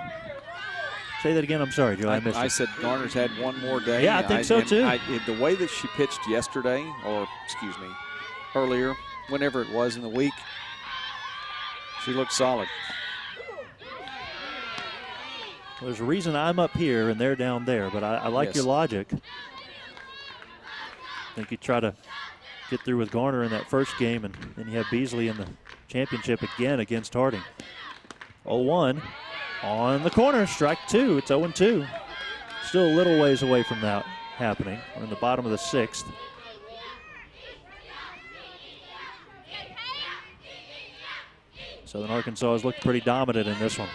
Say that again. I'm sorry, Joe. I missed it. I said Garner's had one more day. Yeah, I think so too. The way that she pitched yesterday, or excuse me, earlier, whenever it was in the week, she looked solid. Well, there's a reason I'm up here and they're down there, but I like your logic. I think you try to get through with Garner in that first game, and then you have Beasley in the championship again against Harding. 0-1 on the corner, strike two. It's 0-2. Still a little ways away from that happening. We're in the bottom of the sixth. Southern Arkansas has looked pretty dominant in this one.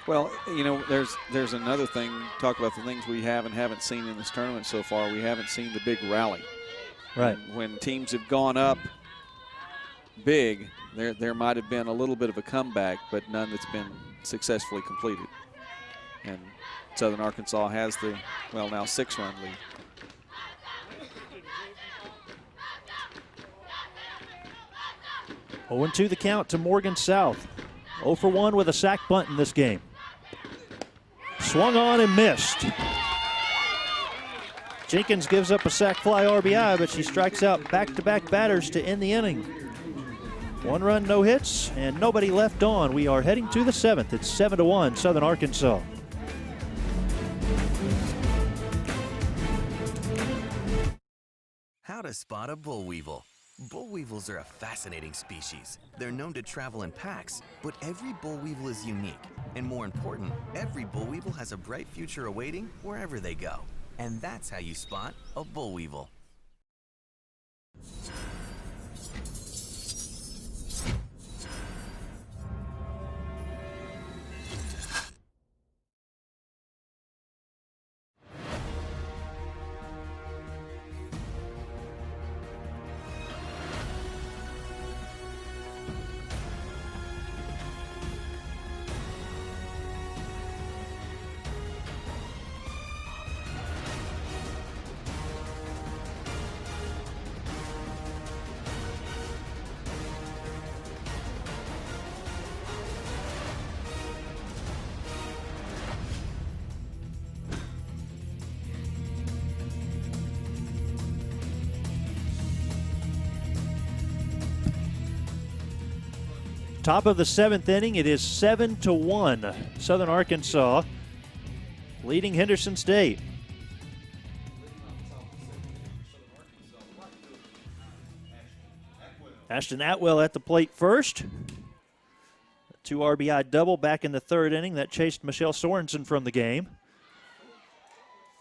Well, you know, there's another thing. Talk about the things we have and haven't seen in this tournament so far. We haven't seen the big rally. Right. When teams have gone up big, there might have been a little bit of a comeback, but none that's been successfully completed. And Southern Arkansas has the, well, now 6-run lead. Oh, 0-2 the count to Morgan South. 0 for 1 with a sac bunt in this game. Swung on and missed. Jenkins gives up a sac fly RBI, but she strikes out back-to-back batters to end the inning. 1 run, no hits, and nobody left on. We are heading to the 7th. It's 7-1, Southern Arkansas. How to spot a bull weevil. Bull weevils are a fascinating species. They're known to travel in packs, but every bull weevil is unique. And more important, every bull weevil has a bright future awaiting wherever they go. And that's how you spot a bull weevil. Top of the 7th inning, it is 7-1. Southern Arkansas leading Henderson State. Ashton Atwell at the plate first. 2 RBI double back in the 3rd inning. That chased Michelle Sorensen from the game.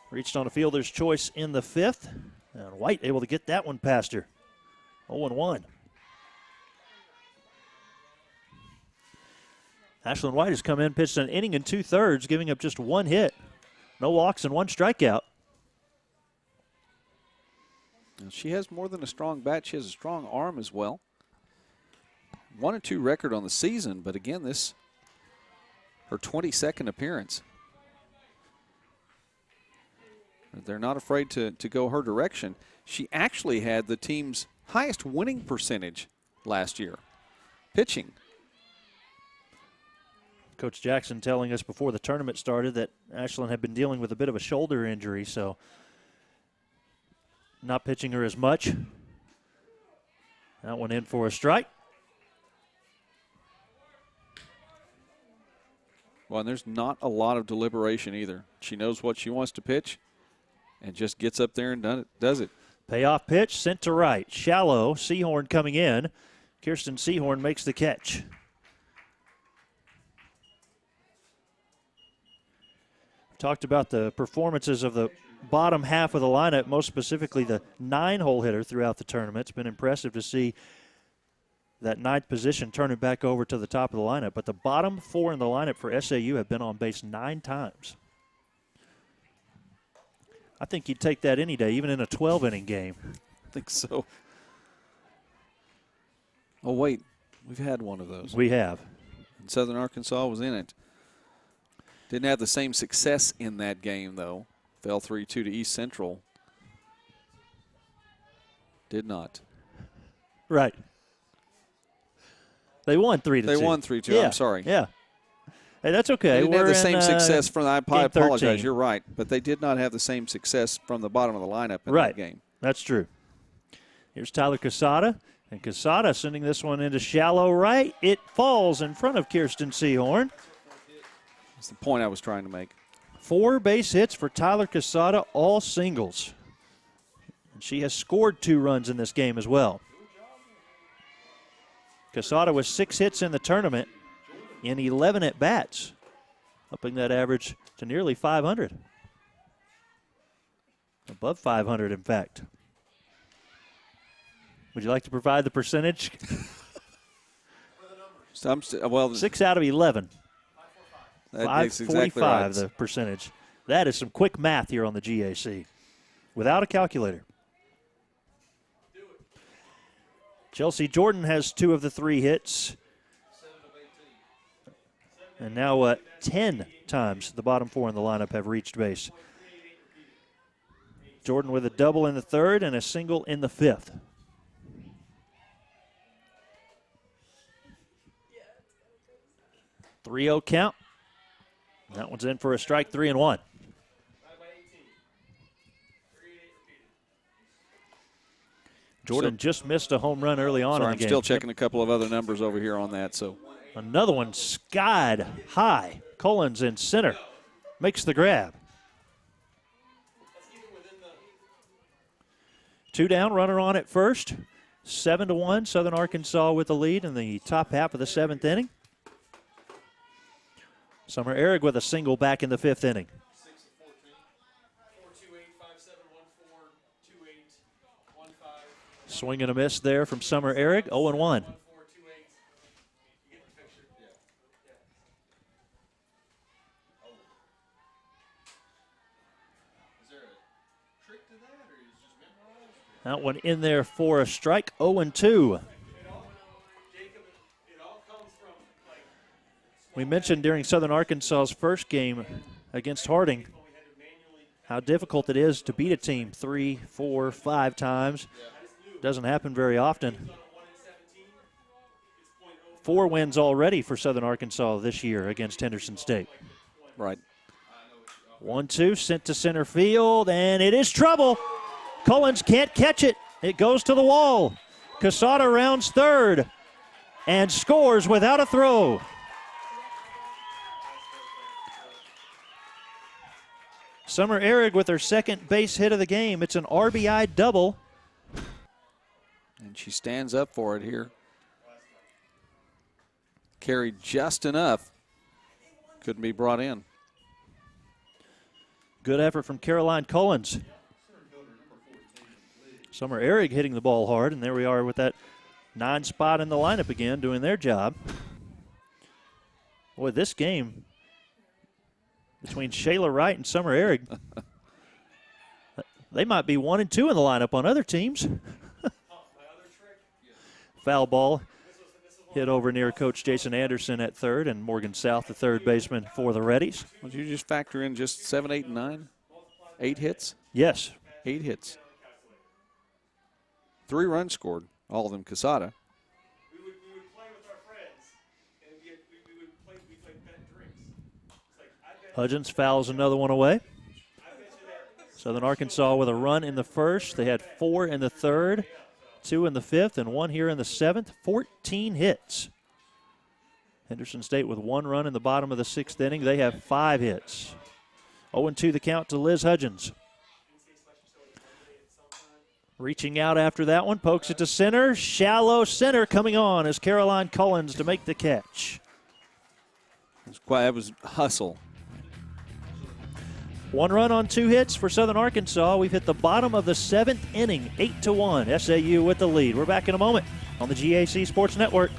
Reached on a fielder's choice in the 5th. And White able to get that one past her. 0-1. Ashlyn White has come in, pitched an inning and 2/3, giving up just 1 hit. No walks and 1 strikeout. She has more than a strong bat. She has a strong arm as well. 1-2 record on the season, but again, this her 22nd appearance. They're not afraid to go her direction. She actually had the team's highest winning percentage last year, pitching. Coach Jackson telling us before the tournament started that Ashlyn had been dealing with a bit of a shoulder injury, so not pitching her as much. That one in for a strike. Well, and there's not a lot of deliberation either. She knows what she wants to pitch and just gets up there and does it. Payoff pitch sent to right. Shallow. Seahorn coming in. Kirsten Seahorn makes the catch. Talked about the performances of the bottom half of the lineup, most specifically the 9-hole hitter throughout the tournament. It's been impressive to see that 9th position turning back over to the top of the lineup. But the bottom 4 in the lineup for SAU have been on base 9 times. I think you'd take that any day, even in a 12-inning game. I think so. Oh, wait. We've had one of those. We have. And Southern Arkansas was in it. Didn't have the same success in that game, though. Fell 3-2 to East Central. Did not. Right. They won 3-2. They won 3-2. Yeah. I'm sorry. Yeah. Hey, that's okay. They didn't have the same success from. I apologize. 13. You're right, but they did not have the same success from the bottom of the lineup in that game. That's true. Here's Tyler Casada, and Casada sending this one into shallow right. It falls in front of Kirsten Seahorn. That's the point I was trying to make. 4 base hits for Tyler Casada, all singles. And she has scored 2 runs in this game as well. Casada with 6 hits in the tournament in 11 at-bats, upping that average to nearly 500. Above 500, in fact. Would you like to provide the percentage? Well, 6 out of 11. That's 545, exactly right. the percentage. That is some quick math here on the GAC without a calculator. Chelsea Jordan has 2 of the 3 hits. And now 10 times the bottom 4 in the lineup have reached base. Jordan with a double in the 3rd and a single in the 5th. .30 count. That one's in for a strike, 3-1. Jordan just missed a home run early on in the game. I'm still checking a couple of other numbers over here on that. So another one skied high. Collins in center makes the grab. 2 down, runner on at first. 7-1, Southern Arkansas with the lead in the top half of the 7th inning. Summer Ehrig with a single back in the 5th inning. Swing and a miss there from Summer Ehrig, 0-1. That one in there for a strike, 0-2. We mentioned during Southern Arkansas's first game against Harding how difficult it is to beat a team 3, 4, 5 times. Doesn't happen very often. 4 wins already for Southern Arkansas this year against Henderson State. Right. 1-2, sent to center field, and it is trouble. Collins can't catch it. It goes to the wall. Casada rounds 3rd. and scores without a throw. Summer Ehrig with her second base hit of the game. It's an RBI double. And she stands up for it here. Carried just enough. Couldn't be brought in. Good effort from Caroline Collins. Summer Ehrig hitting the ball hard, and there we are with that 9 spot in the lineup again, doing their job. Boy, this game between Shayla Wright and Summer Ehrig, they might be 1 and 2 in the lineup on other teams. Foul ball hit over near Coach Jason Anderson at third, and Morgan South, the third baseman for the Reddies. Would you just factor in just 7, 8, and 9? 8 hits? Yes. 8 hits. 3 runs scored, all of them Casada. We would play with our friends, and we would play bet drinks. Hudgens fouls another one away. Southern Arkansas with a run in the first. They had 4 in the third, 2 in the fifth, and 1 here in the seventh. 14 hits. Henderson State with 1 run in the bottom of the 6th inning. They have 5 hits. 0-2 the count to Liz Hudgens. Reaching out after that one, pokes it to center. Shallow center coming on as Caroline Collins to make the catch. That was hustle. 1 run on 2 hits for Southern Arkansas. We've hit the bottom of the 7th inning, 8-1. SAU with the lead. We're back in a moment on the GAC Sports Network.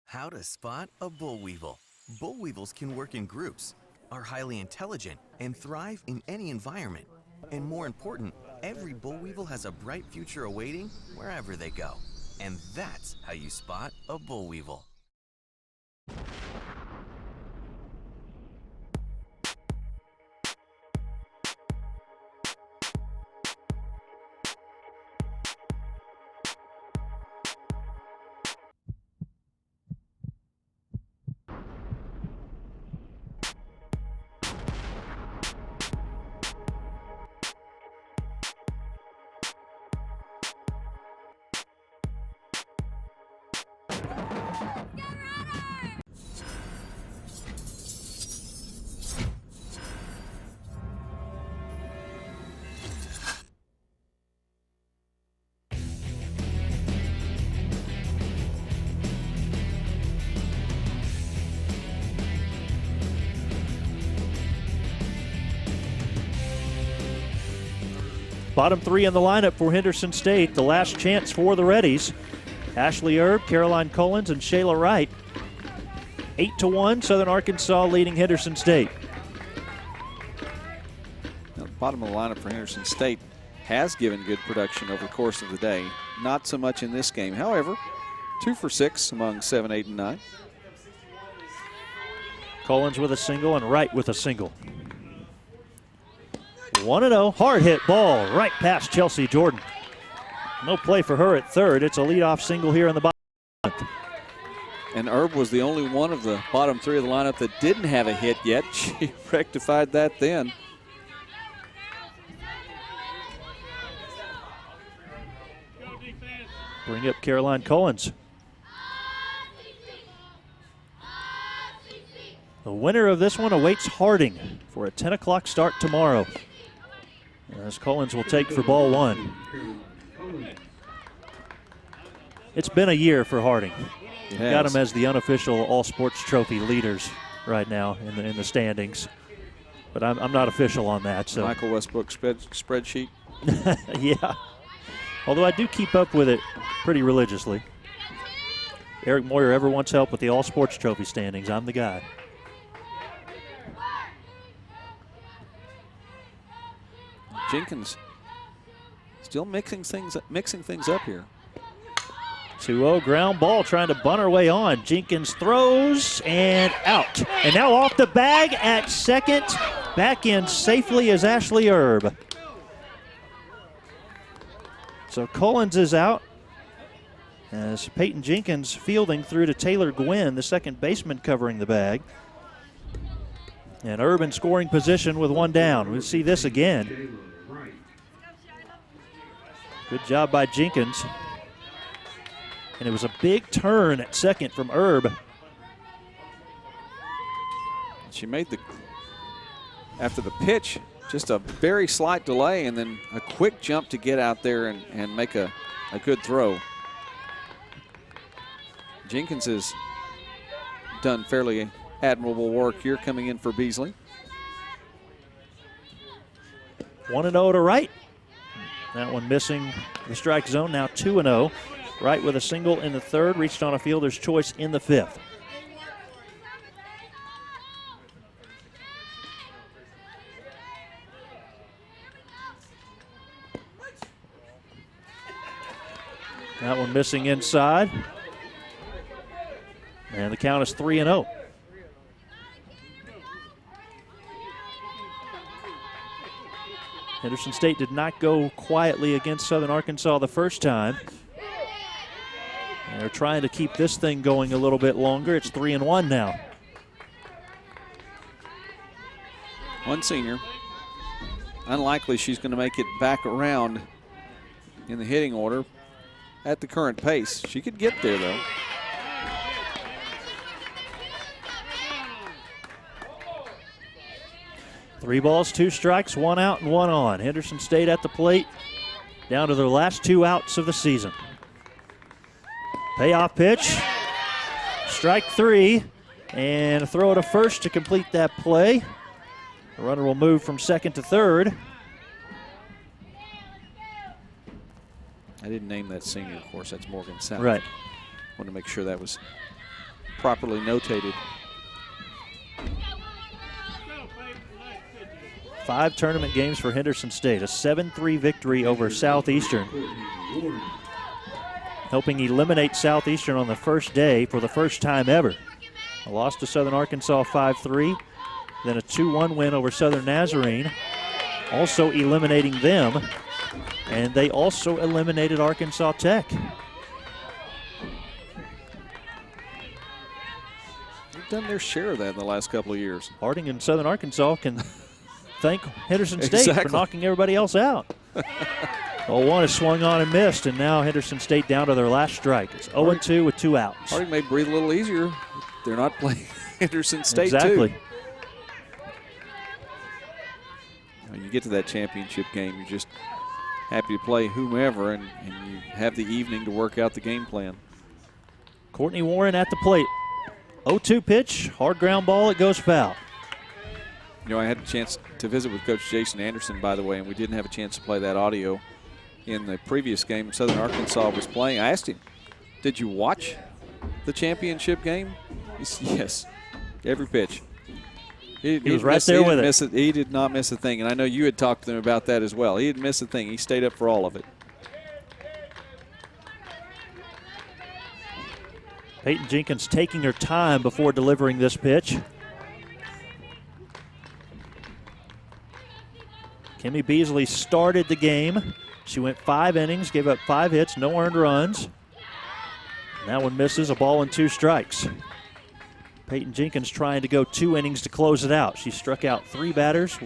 How to spot a bull weevil. Bull weevils can work in groups, are highly intelligent, and thrive in any environment. And more important, every bull weevil has a bright future awaiting wherever they go. And that's how you spot a bull weevil. Bottom 3 in the lineup for Henderson State. The last chance for the Reddies. Ashley Erb, Caroline Collins, and Shayla Wright. 8-1, Southern Arkansas leading Henderson State. Now, the bottom of the lineup for Henderson State has given good production over the course of the day. Not so much in this game. However, 2 for 6 among 7, 8, and 9. Collins with a single and Wright with a single. 1-0, hard hit ball right past Chelsea Jordan. No play for her at third. It's a leadoff single here in the bottom. And Erb was the only one of the bottom 3 of the lineup that didn't have a hit yet. She rectified that then. Bring up Caroline Collins. The winner of this one awaits Harding for a 10 o'clock start tomorrow. As Collins will take for ball 1. It's been a year for Harding. Got them as the unofficial all-sports trophy leaders right now in the standings. But I'm not official on that. So Michael Westbrook spreadsheet. Yeah. Although I do keep up with it pretty religiously. Eric Moyer ever wants help with the all-sports trophy standings, I'm the guy. Jenkins still mixing things up here. 2-0 ground ball trying to bunt her way on. Jenkins throws and out. And now off the bag at second. Back in safely is Ashley Erb. So Collins is out as Peyton Jenkins fielding through to Taylor Gwynn, the second baseman covering the bag. And Urban scoring position with one down. We'll see this again. Good job by Jenkins. And it was a big turn at second from Herb. She made after the pitch, just a very slight delay and then a quick jump to get out there and make a good throw. Jenkins has done fairly admirable work here coming in for Beasley. 1-0 to Wright. That one missing the strike zone, now 2-0. Wright with a single in the third, reached on a fielder's choice in the fifth. That one missing inside. And the count is 3-0. Henderson State did not go quietly against Southern Arkansas the first time. They're trying to keep this thing going a little bit longer. It's 3-1 now. One senior. Unlikely she's going to make it back around in the hitting order at the current pace. She could get there, though. Three balls, two strikes, one out and one on. Henderson State at the plate, down to their last two outs of the season. Payoff pitch, strike three, and a throw to first to complete that play. The runner will move from second to third. I didn't name that senior, of course. That's Morgan South. Right. Want to make sure that was properly notated. 5 tournament games for Henderson State, a 7-3 victory over Southeastern, helping eliminate Southeastern on the first day for the first time ever. A loss to Southern Arkansas 5-3, then a 2-1 win over Southern Nazarene, also eliminating them, and they also eliminated Arkansas Tech. They've done their share of that in the last couple of years. Harding and Southern Arkansas can thank Henderson State for knocking everybody else out. 0-1 is swung on and missed, and now Henderson State down to their last strike. It's 0-2 with 2 outs. Harding may breathe a little easier. They're not playing Henderson State, exactly. too. When you get to that championship game, you're just happy to play whomever, and you have the evening to work out the game plan. Courtney Warren at the plate. 0-2 pitch, hard ground ball, it goes foul. You know, I had a chance to visit with Coach Jason Anderson, by the way, and we didn't have a chance to play that audio in the previous game Southern Arkansas was playing. I asked him, did you watch the championship game? He said, yes, every pitch. He was right there with it. He did not miss a thing, and I know you had talked to them about that as well. He didn't miss a thing. He stayed up for all of it. Peyton Jenkins taking her time before delivering this pitch. Kimmy Beasley started the game. She went 5 innings, gave up 5 hits, no earned runs. And that one misses, a ball and 2 strikes. Peyton Jenkins trying to go 2 innings to close it out. She struck out 3 batters,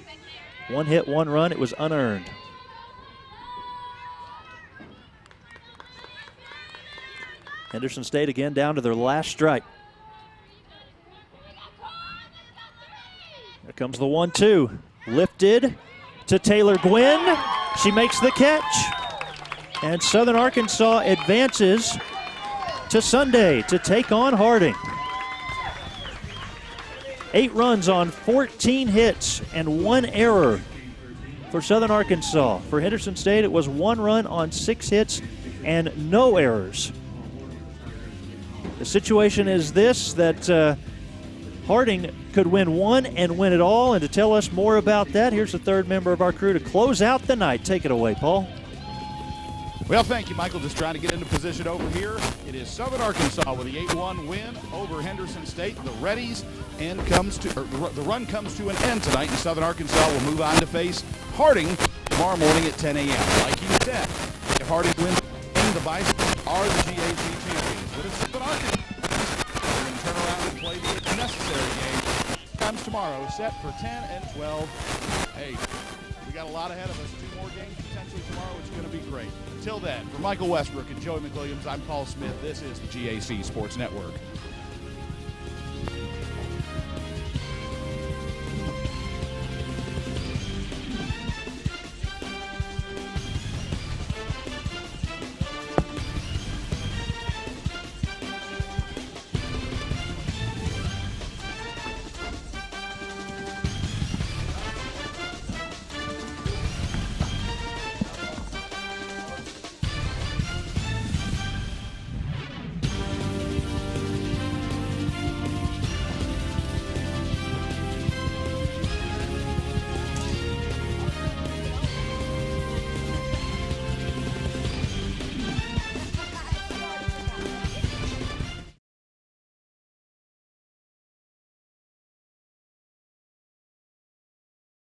1 hit, 1 run. It was unearned. Henderson State again down to their last strike. Here comes the 1-2. Lifted to Taylor Gwynn. She makes the catch. And Southern Arkansas advances to Sunday to take on Harding. 8 runs on 14 hits and 1 error for Southern Arkansas. For Henderson State, it was 1 run on 6 hits and no errors. The situation is this, that Harding could win 1 and win it all. And to tell us more about that, here's the third member of our crew to close out the night. Take it away, Paul. Well, thank you, Michael. Just trying to get into position over here. It is Southern Arkansas with the 8-1 win over Henderson State. The run comes to an end tonight, and Southern Arkansas will move on to face Harding tomorrow morning at 10 a.m. Like you said, if Harding wins, the Bison are the GAC champions. But if Southern Arkansas, they're going to turn around and play the necessary game. times tomorrow, set for 10 and 12. Hey, we got a lot ahead of us. 2 more games potentially tomorrow. It's going to be great. Until then, for Michael Westbrook and Joey McWilliams, I'm Paul Smith. This is the GAC Sports Network.